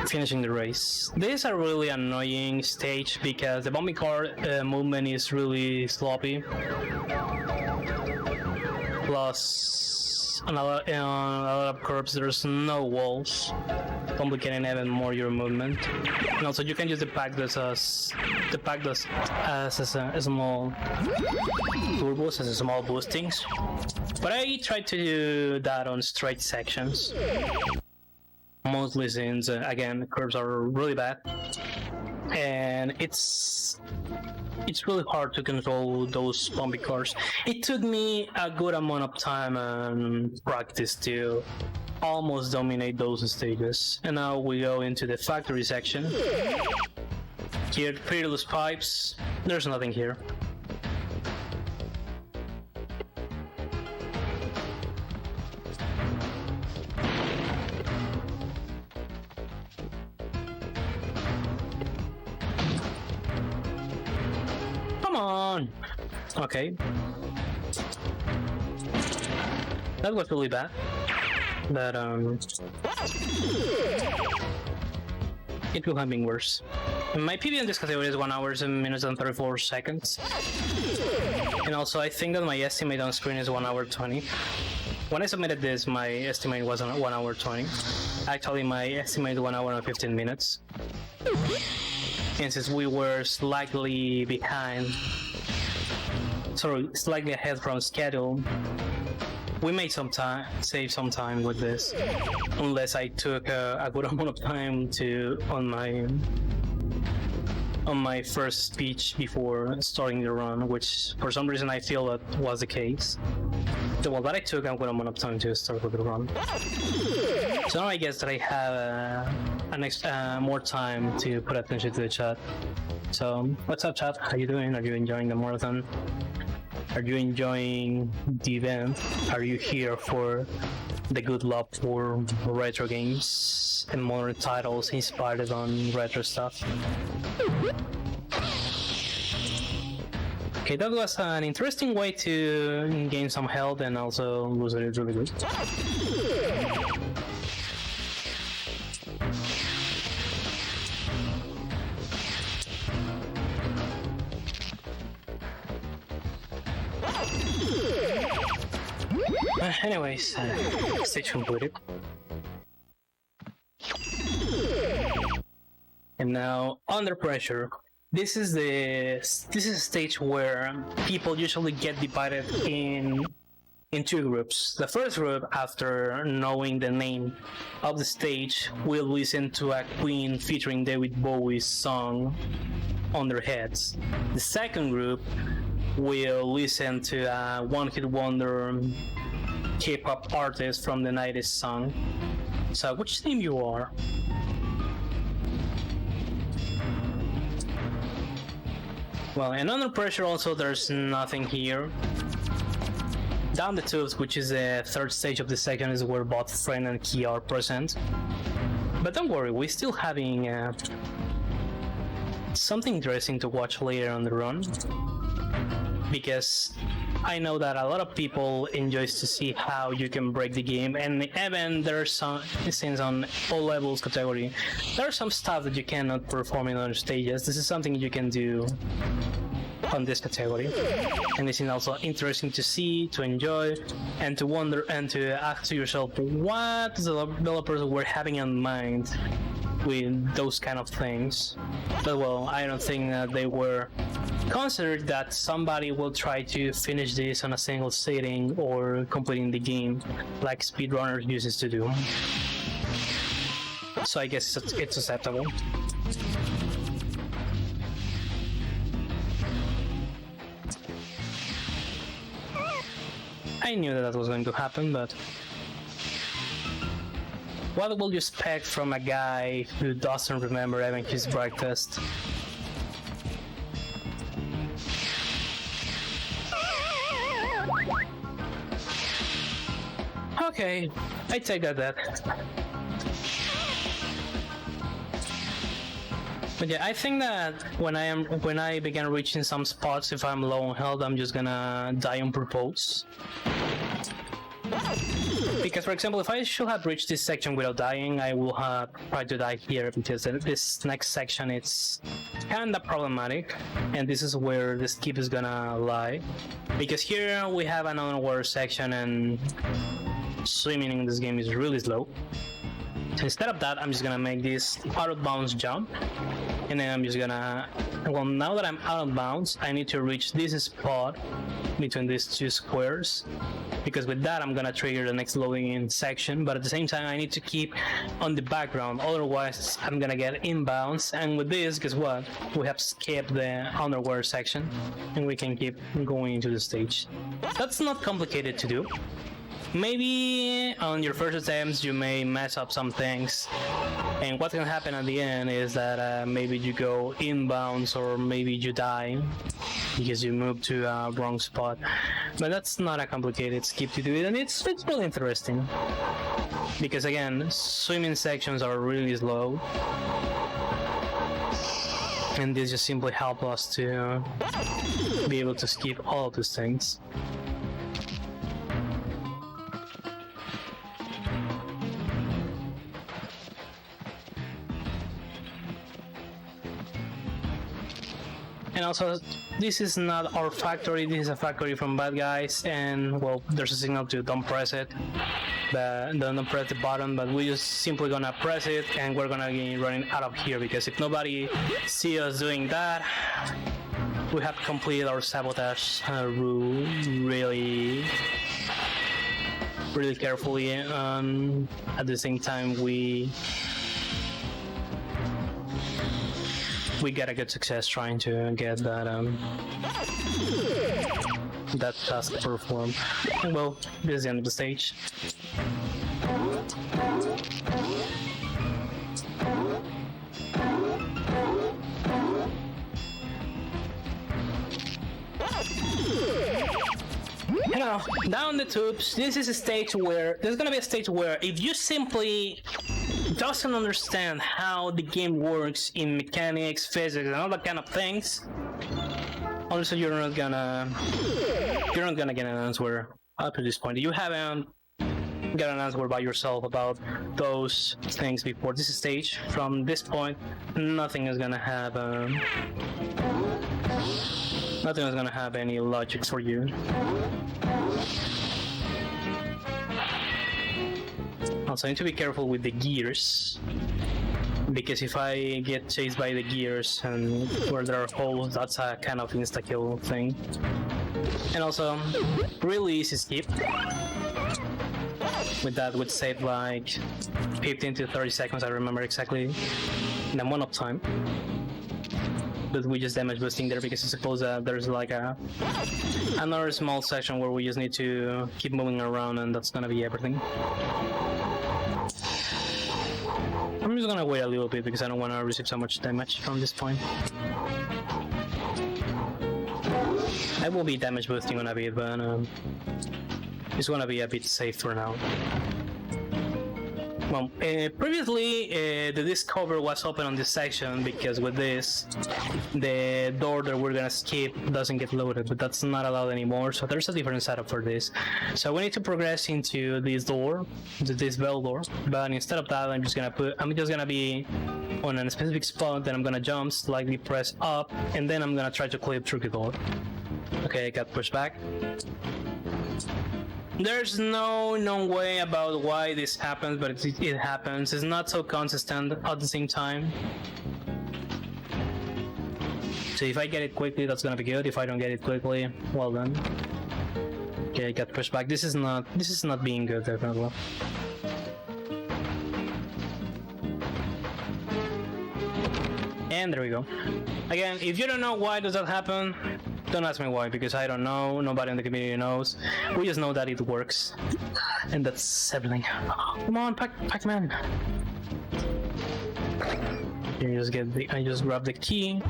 finishing the race. This is a really annoying stage because the bumping car movement is really sloppy. Plus, on a lot of curves there's no walls, complicating even more your movement. And also you can use the Pac as a small turbos, as a small boostings. But I tried to do that on straight sections, mostly since again curves are really bad, and it's really hard to control those bumpy cars. It took me a good amount of time and practice to almost dominate those stages. And now we go into the factory section. Here, fearless pipes. There's nothing here. Come on! Okay. That was really bad. But it could have been worse. My PB in this category is 1 hour, 7 minutes and 34 seconds. And also I think that my estimate on screen is 1 hour 20. When I submitted this, my estimate wasn't 1 hour 20. Actually, my estimate is 1 hour and 15 minutes. And since we were slightly ahead from schedule, we made save some time with this. Unless I took a good amount of time on my first speech before starting the run, which for some reason I feel that was the case. Well, that I took a good amount of time to start with the run. So now I guess that I have more time to put attention to the chat. So, what's up, chat? How you doing? Are you enjoying the marathon? Are you enjoying the event? Are you here for the good love for retro games and modern titles inspired on retro stuff? Okay, that was an interesting way to gain some health and also lose it really good. Anyways, stage completed. And now Under Pressure. This is a stage where people usually get divided in two groups. The first group, after knowing the name of the stage, will listen to a Queen featuring David Bowie's song on their heads. The second group will listen to a one-hit wonder K-pop artist from the 90s song. So, which team you are? Well, and Under Pressure also, there's nothing here. Down the Tubes, which is the third stage of the section, is where both Friend and Key are present. But don't worry, we're still having something interesting to watch later on the run. Because I know that a lot of people enjoys to see how you can break the game, and even there's some, since on all levels category, there's some stuff that you cannot perform in other stages. This is something you can do on this category, and this is also interesting to see, to enjoy, and to wonder and to ask to yourself what the developers were having in mind with those kind of things. But well, I don't think that they were considered that somebody will try to finish this on a single sitting or completing the game like speedrunners uses to do. So I guess it's acceptable. I knew that was going to happen, but what will you expect from a guy who doesn't remember having his breakfast? Okay, I take that. But yeah, I think that when I begin reaching some spots, if I'm low on health, I'm just gonna die on purpose. Because, for example, if I should have reached this section without dying, I will have tried to die here, because this next section it's kinda problematic, and this is where the skip is gonna lie. Because here we have an underwater section, and swimming in this game is really slow. So instead of that, I'm just gonna make this out of bounds jump, and then I'm just gonna, well, now that I'm out of bounds, I need to reach this spot between these two squares, because with that I'm gonna trigger the next loading in section, but at the same time I need to keep on the background, otherwise I'm gonna get inbounds. And with this, guess what, we have skipped the underwater section and we can keep going into the stage. That's not complicated to do. Maybe on your first attempts you may mess up some things, and what can happen at the end is that maybe you go inbounds, or maybe you die because you moved to a wrong spot. But that's not a complicated skip to do it, and it's really interesting, because again, swimming sections are really slow, and this just simply helps us to be able to skip all of these things. And also, this is not our factory, this is a factory from bad guys, and well, there's a signal to don't press it, but don't press the button, but we're just simply gonna press it, and we're gonna be running out of here, because if nobody sees us doing that, we have completed our sabotage rule really carefully, and at the same time we got a good success trying to get that that task performed. And well, this is the end of the stage. You know, down the tubes, this is a stage where there's gonna be a stage where if you simply doesn't understand how the game works in mechanics, physics, and all that kind of things, also you're not gonna get an answer up to this point. You haven't got an answer by yourself about those things before this stage. From this point, nothing is gonna have any logic for you. Also, I need to be careful with the gears, because if I get chased by the gears and where there are holes, that's a kind of insta-kill thing. And also, really easy skip. With that would save like 15 to 30 seconds, I remember exactly the amount of time. But we just damage boosting there because I suppose there's like another small section where we just need to keep moving around, and that's gonna be everything. I'm just gonna wait a little bit because I don't want to receive so much damage from this point. I will be damage boosting on a bit, but it's gonna be a bit safe for now. Well, previously the discover was open on this section because with this, the door that we're gonna skip doesn't get loaded, but that's not allowed anymore. So there's a different setup for this. So we need to progress into this door, this bell door. But instead of that, I'm just gonna be on a specific spot. Then I'm gonna jump, slightly press up, and then I'm gonna try to clip through the door. Okay, I got pushed back. There's no known way about why this happens, but it happens. It's not so consistent at the same time. So if I get it quickly, that's gonna be good. If I don't get it quickly, well then. Okay, I got pushed back. This is not being good, definitely. And there we go. Again, if you don't know why does that happen, don't ask me why, because I don't know. Nobody in the community knows. We just know that it works, and that's everything. Come on, Pac-Man. I just grab the key,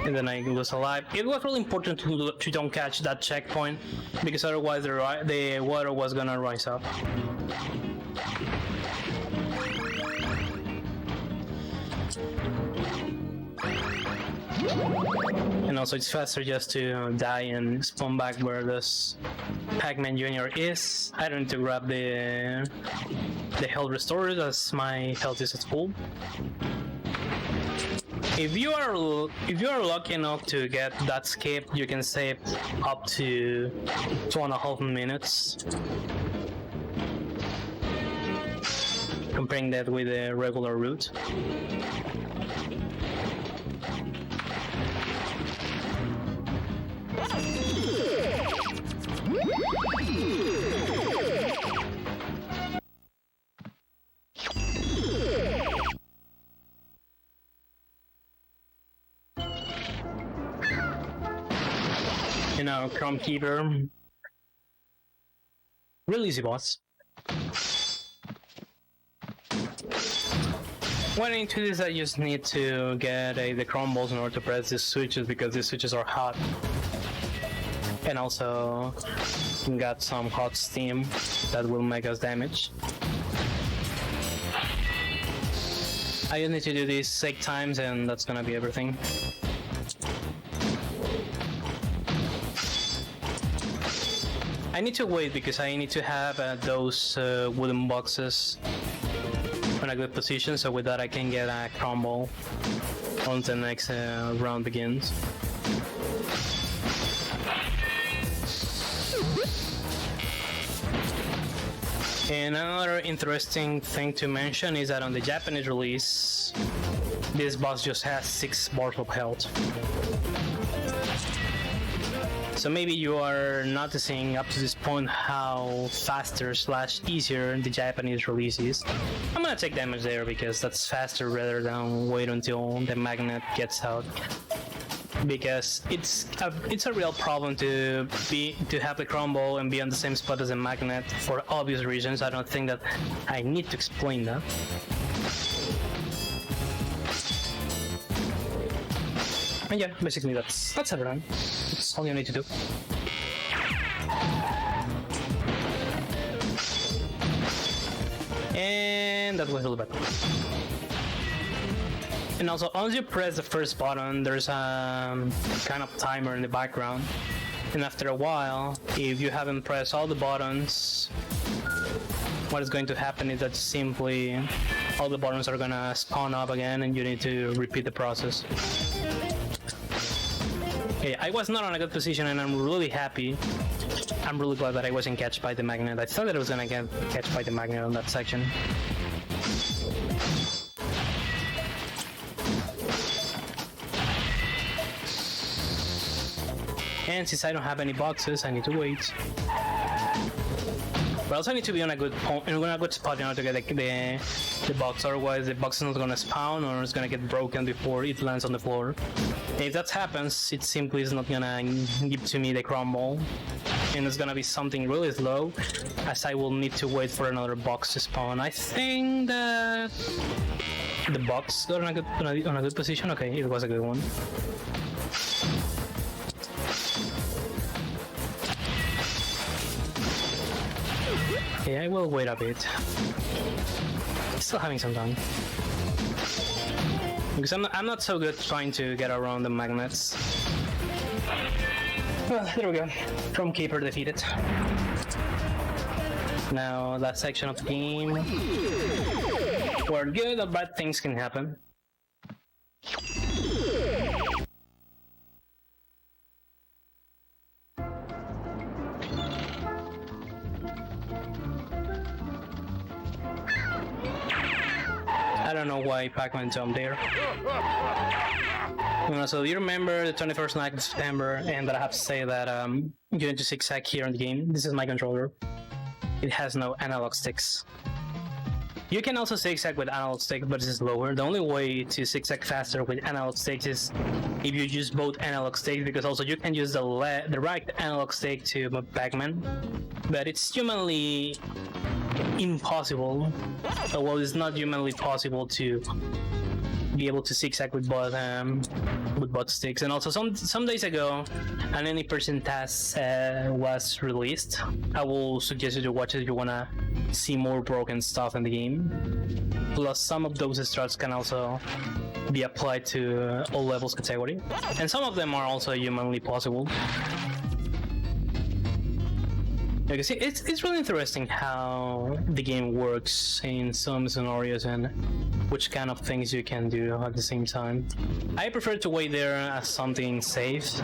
and then I lose a life. It was really important to don't catch that checkpoint, because otherwise the water was gonna rise up. And also it's faster just to die and spawn back where this Pac-Man Jr. is. I don't need to grab the health restored as my health is at full. If you are lucky enough to get that skip, you can save up to 2.5 minutes. Comparing that with the regular route. You know, Chrome Keeper. Really easy boss. When into this, I just need to get the Chrome balls in order to press these switches, because these switches are hot. And also got some hot steam that will make us damage. I just need to do this 6 times and that's gonna be everything. I need to wait because I need to have those wooden boxes in a good position, so with that I can get a crumble once the next round begins. And another interesting thing to mention is that on the Japanese release, this boss just has 6 bars of health. So maybe you are noticing up to this point how faster / easier the Japanese release is. I'm gonna take damage there because that's faster rather than wait until the magnet gets out. Because it's a real problem to have the crumble and be on the same spot as a magnet for obvious reasons. I don't think that I need to explain that. And yeah, basically that's everything. That's all you need to do. And that was a little bit. And also, once you press the first button, there's a kind of timer in the background. And after a while, if you haven't pressed all the buttons, what is going to happen is that simply all the buttons are gonna spawn up again and you need to repeat the process. Okay, I was not on a good position and I'm really happy. I'm really glad that I wasn't catched by the magnet. I thought that I was gonna get catched by the magnet on that section. And since I don't have any boxes, I need to wait. But also I need to be on a good spot in order to get the box, otherwise the box is not gonna spawn or it's gonna get broken before it lands on the floor. And if that happens, it simply is not gonna give to me the crumble, and it's gonna be something really slow, as I will need to wait for another box to spawn. I think that the box got on a good position. Okay, it was a good one. Okay, I will wait a bit. Still having some time. Because I'm not so good trying to get around the magnets. Well, there we go. From Keeper defeated. Now, that section of the game where good or bad things can happen. I don't know why Pac-Man jumped there. So you remember the 21st night of September, and that I have to say that you need to zigzag here in the game. This is my controller. It has no analog sticks. You can also zigzag with analog stick, but it's slower. The only way to zigzag faster with analog sticks is if you use both analog sticks, because also you can use the right analog stick to Pac-Man, but it's humanly impossible. Well, it's not humanly possible to be able to zigzag with both sticks. And also some days ago, an any person task was released. I will suggest you to watch it if you wanna see more broken stuff in the game. Plus, some of those strats can also be applied to all levels category, and some of them are also humanly possible. You can see it's really interesting how the game works in some scenarios and which kind of things you can do at the same time. I prefer to wait there as something safe,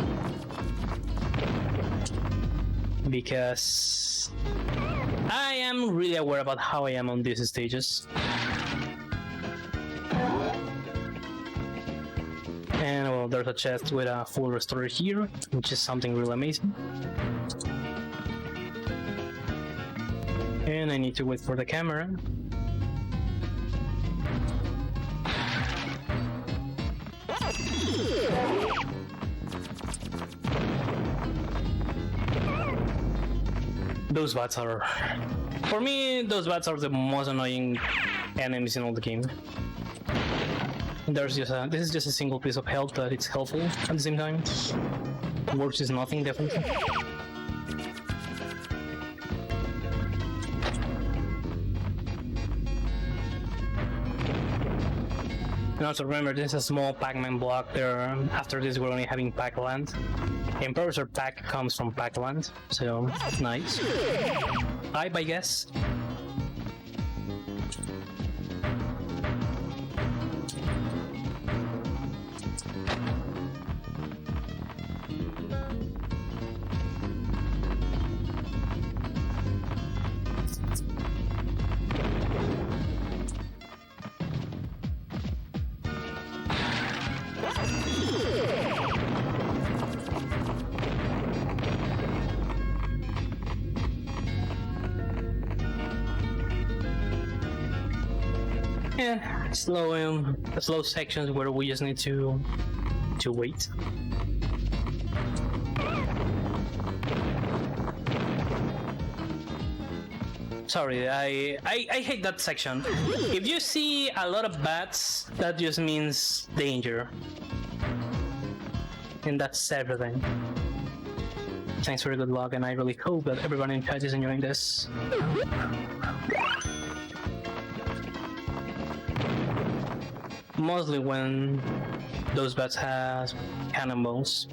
because I am really aware about how I am on these stages. And well, there's a chest with a full restore here, which is something really amazing. And I need to wait for the camera. Those bats are... For me, those bats are the most annoying enemies in all the game. This is just a single piece of health, but it's helpful at the same time. Worse is nothing, definitely. And also remember, this is a small Pac-Man block there. After this, we're only having Pac-Land. And Professor Pac comes from Pac-Land, so nice. Hype, I guess. Yeah, slow sections where we just need to wait. Sorry, I hate that section. If you see a lot of bats, that just means danger. And that's everything. Thanks for the good luck, and I really hope that everyone in chat is enjoying this. Mostly when those bats have cannonballs.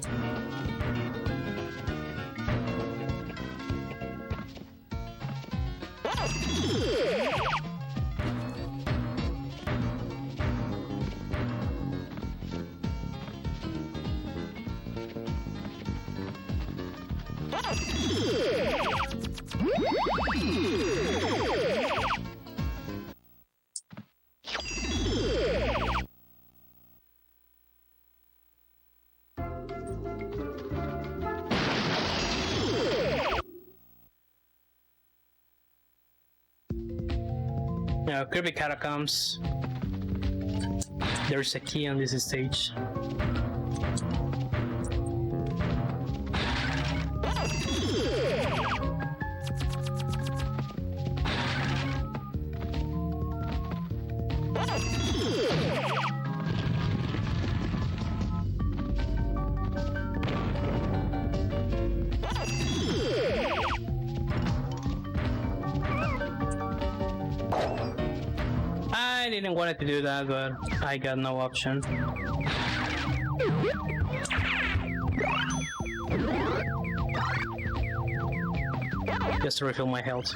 Now, creepy catacombs. There's a key on this stage. I didn't want it to do that, but I got no option. Just to refill my health.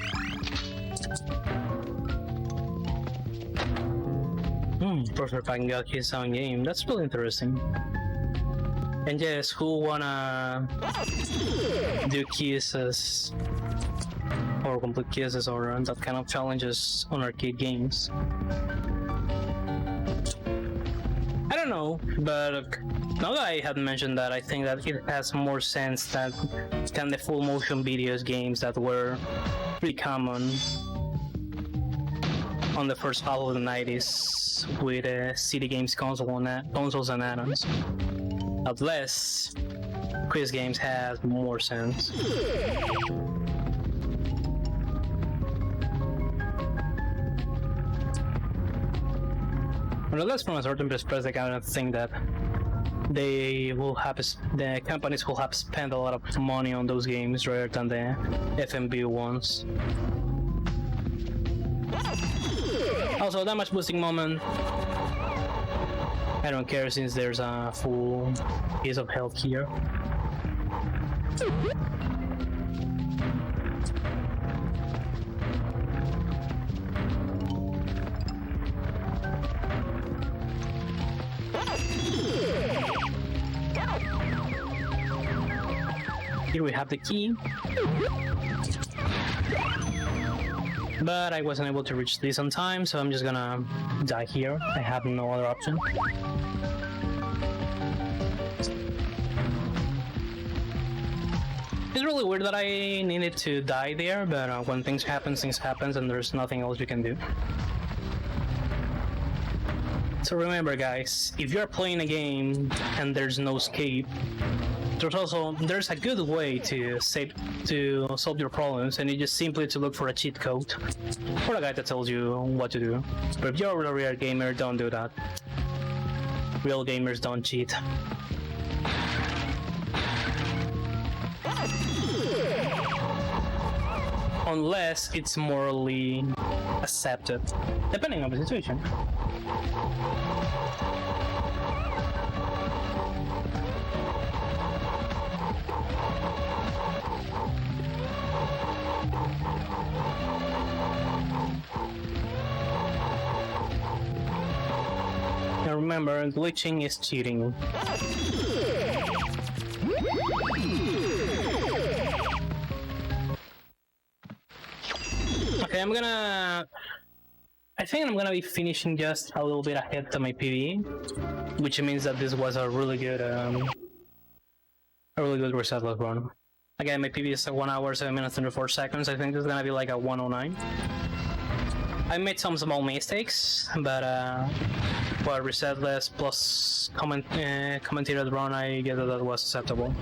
Professor Pac-Man got his own game. That's really interesting. And yes, who wanna do kisses or complete kisses or that kind of challenges on arcade games? I don't know, but now that I had mentioned that, I think that it has more sense than the full motion videos games that were pretty common on the first half of the 90s with CD games consoles and add-ons. Unless quiz games has more sense. But unless from a certain perspective, I kind of think that the companies will have spent a lot of money on those games rather than the FMV ones. Also, damage boosting moment. I don't care since there's a full piece of health here. Here we have the key. But I wasn't able to reach this on time, so I'm just gonna die here. I have no other option. It's really weird that I needed to die there, but when things happen, and there's nothing else you can do. So remember guys, if you're playing a game and there's no escape, there's a good way to solve your problems, and you just simply to look for a cheat code or a guy that tells you what to do. But if you're a real gamer, don't do that. Real gamers don't cheat. Unless it's morally accepted, depending on the situation. Now remember, glitching is cheating. Okay, I think I'm gonna be finishing just a little bit ahead of my PB, which means that this was a really good reset log run. Again, my PB is 1 hour, 7 minutes, 34 seconds. I think this is gonna be like a 109. I made some small mistakes, but resetless plus commentated run, I guess that was acceptable.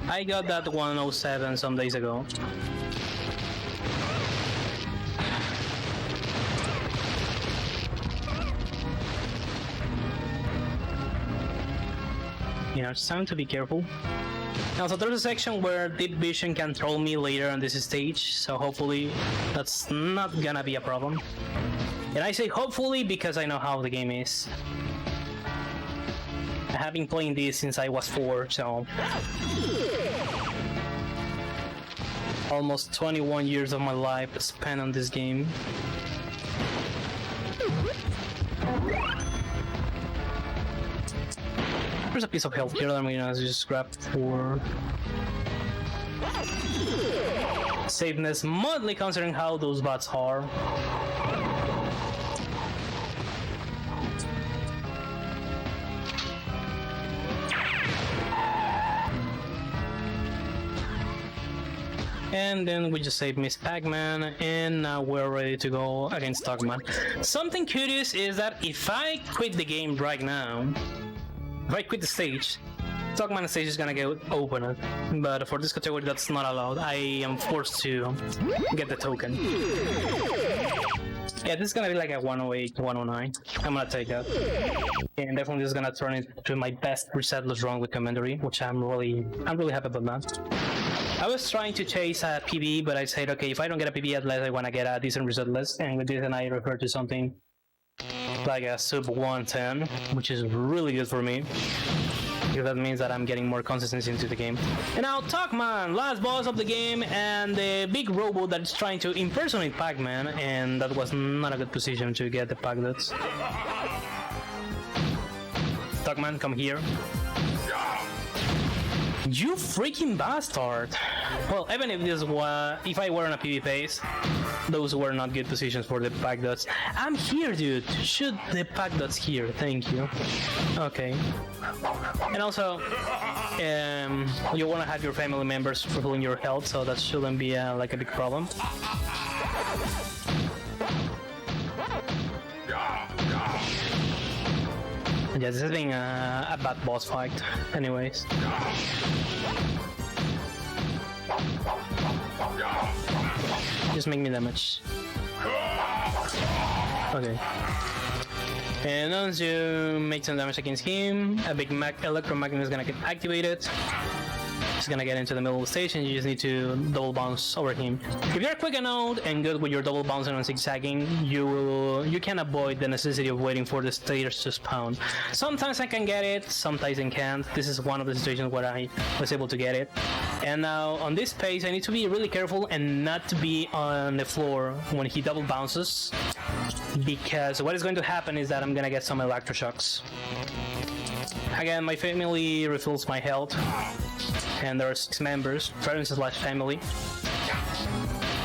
I got that 107 some days ago. Yeah, it's time to be careful. Now, so there's a section where Deep Vision can troll me later on this stage, so hopefully that's not gonna be a problem. And I say hopefully because I know how the game is. I have been playing this since I was 4, so... almost 21 years of my life spent on this game. There's a piece of health here that I'm gonna just grab for safeness, mostly considering how those bats are. And then we just saved Miss Pac-Man, and now we're ready to go against Pac-Man. Something curious is that if I quit the game right now, if I quit the stage, Pac-Man stage is gonna get opened, but for this category that's not allowed. I am forced to get the token. Yeah, this is gonna be like a 108, 109. I'm gonna take that. And definitely this is gonna turn into my best resetless run with commentary, which I'm really happy about that. I was trying to chase a PB, but I said, okay, if I don't get a PB, at least I wanna get a decent resetless, and with this and I refer to something like a sub 110, which is really good for me. Because that means that I'm getting more consistency into the game. And now Pac-Man, last boss of the game, and the big robot that's trying to impersonate Pac-Man, and that was not a good position to get the Pac-Dots. Pac-Man, come here. You freaking bastard! Well, even if this was, if I were on a PvP base, those were not good positions for the Pac-Dots. I'm here, dude! Shoot the Pac-Dots here, thank you. Okay. And also, you want to have your family members fulfilling your health, so that shouldn't be like a big problem. Yeah, this has been a bad boss fight, anyways. Just make me damage. Okay. And once you make some damage against him, a big electromagnet is gonna get activated. It's gonna get into the middle of the stage, and you just need to double bounce over him. If you're quick enough and good with your double bouncing and zigzagging, you can avoid the necessity of waiting for the stairs to spawn. Sometimes I can get it, sometimes I can't. This is one of the situations where I was able to get it. And now on this pace, I need to be really careful and not to be on the floor when he double bounces, because what is going to happen is that I'm gonna get some electroshocks. Again, my family refills my health. And there are 6 members, friends / family.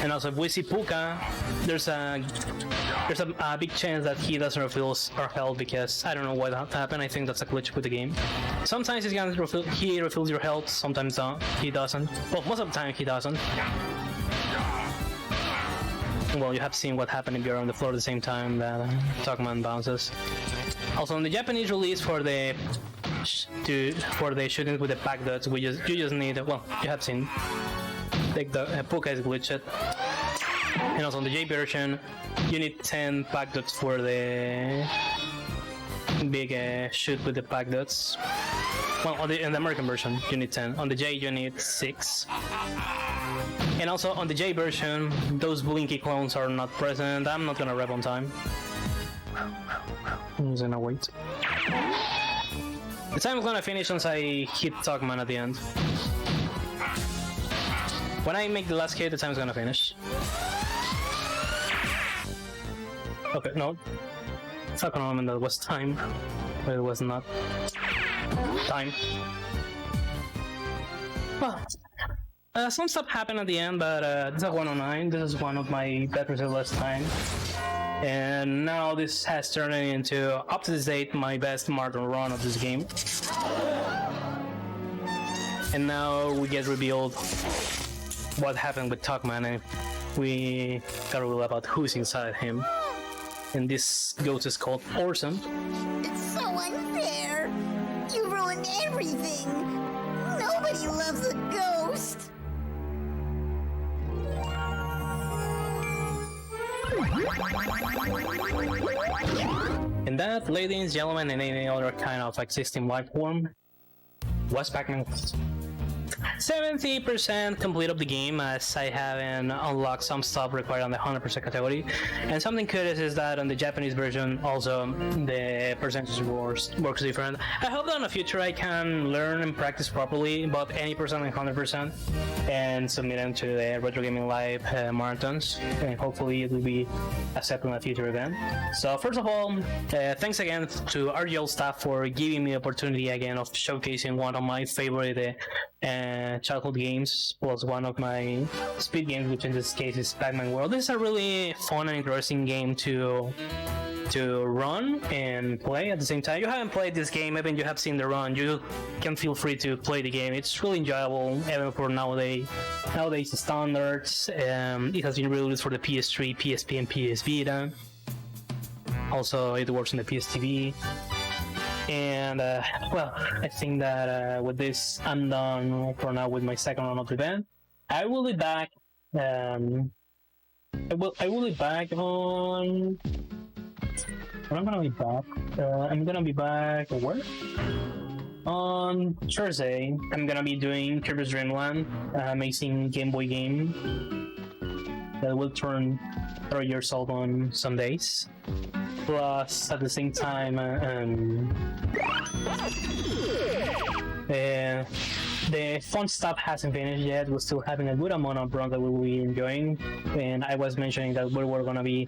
And also, if we see Puka, there's a big chance that he doesn't refill our health, because I don't know what happened. I think that's a glitch with the game. Sometimes he refills your health, sometimes he doesn't. Well, most of the time he doesn't. Well, you have seen what happened if you're on the floor at the same time that Pac-Man bounces. Also, in the Japanese release for the shooting with the Pac-Dots, you just need, well, you have seen, like the Puka is glitched. And also on the J version, you need 10 Pac-Dots for the big shoot with the Pac-Dots. Well, in the American version, you need 10. On the J, you need 6. And also on the J version, those blinky clones are not present. I'm not gonna rev on time. I'm just gonna wait. The time is gonna finish once I hit Pac-Man at the end. When I make the last hit, the time is gonna finish. Okay, no. I thought for a moment that was time, but it was not. Time. Well, some stuff happened at the end, but this is a 109. This is one of my best results last time. And now this has turned into, up to this date, my best marathon run of this game. And now we get revealed what happened with Pac-Man, and we got revealed about who's inside him. And this ghost is called Orson. It's so unfair. You ruined everything. Nobody loves a ghost. And that, ladies and gentlemen, and any other kind of existing life form, was Pac-Man. 70% complete of the game, as I haven't unlocked some stuff required on the 100% category. And something curious is that on the Japanese version, also the percentage works different. I hope that in the future I can learn and practice properly about any percent and 100% and submit them to the Retro Gaming Live marathons, and hopefully it will be accepted in a future event. So first of all, thanks again to RGL staff for giving me the opportunity again of showcasing one of my favorite childhood games, plus one of my speed games, which in this case is Pac-Man World. This is a really fun and interesting game to to run and play at the same time. You haven't played this game, even you have seen the run, you can feel free to play the game. It's really enjoyable, even for nowadays standards. It has been released for the PS3, PSP, and PS Vita. Also, it works in the PS TV. And well, I think that with this, I'm done for now with my second round of the event. I will be back. I will be back on. I'm gonna be back. I'm gonna be back where? On Thursday. I'm gonna be doing Kirby's Dream Land, amazing Game Boy game that will turn 30 years old on some days. Plus, at the same time, the fun stuff hasn't finished yet. We're still having a good amount of runs that we will be enjoying. And I was mentioning that we were going to be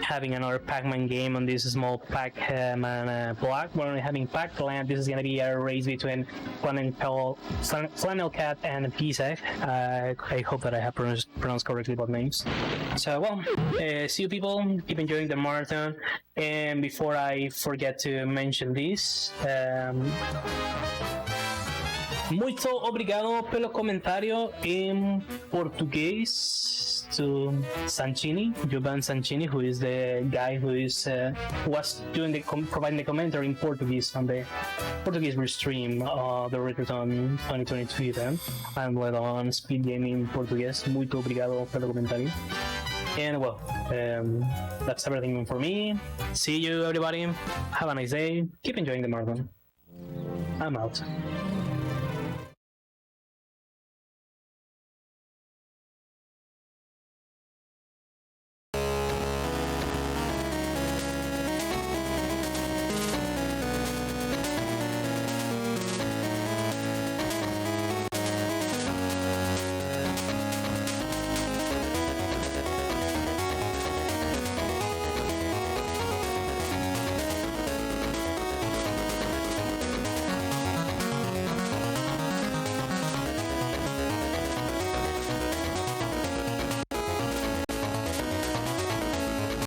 having another Pac-Man game on this small Pac-Man block. We're having Pac-Land. This is going to be a race between Flannel Cat and Pisek. I hope that I have pronounced correctly both names. So, well, see you people. Keep enjoying the marathon. And before I forget to mention this, muito obrigado pelo comentário em português to Sanchini, Jovan Sanchini, who is the guy who was doing providing the commentary in Portuguese on the Portuguese restream of the Retrothon 2022 event. I'm led on speed gaming in português. Muito obrigado pelo comentário. And well, that's everything for me. See you, everybody. Have a nice day. Keep enjoying the marathon. I'm out.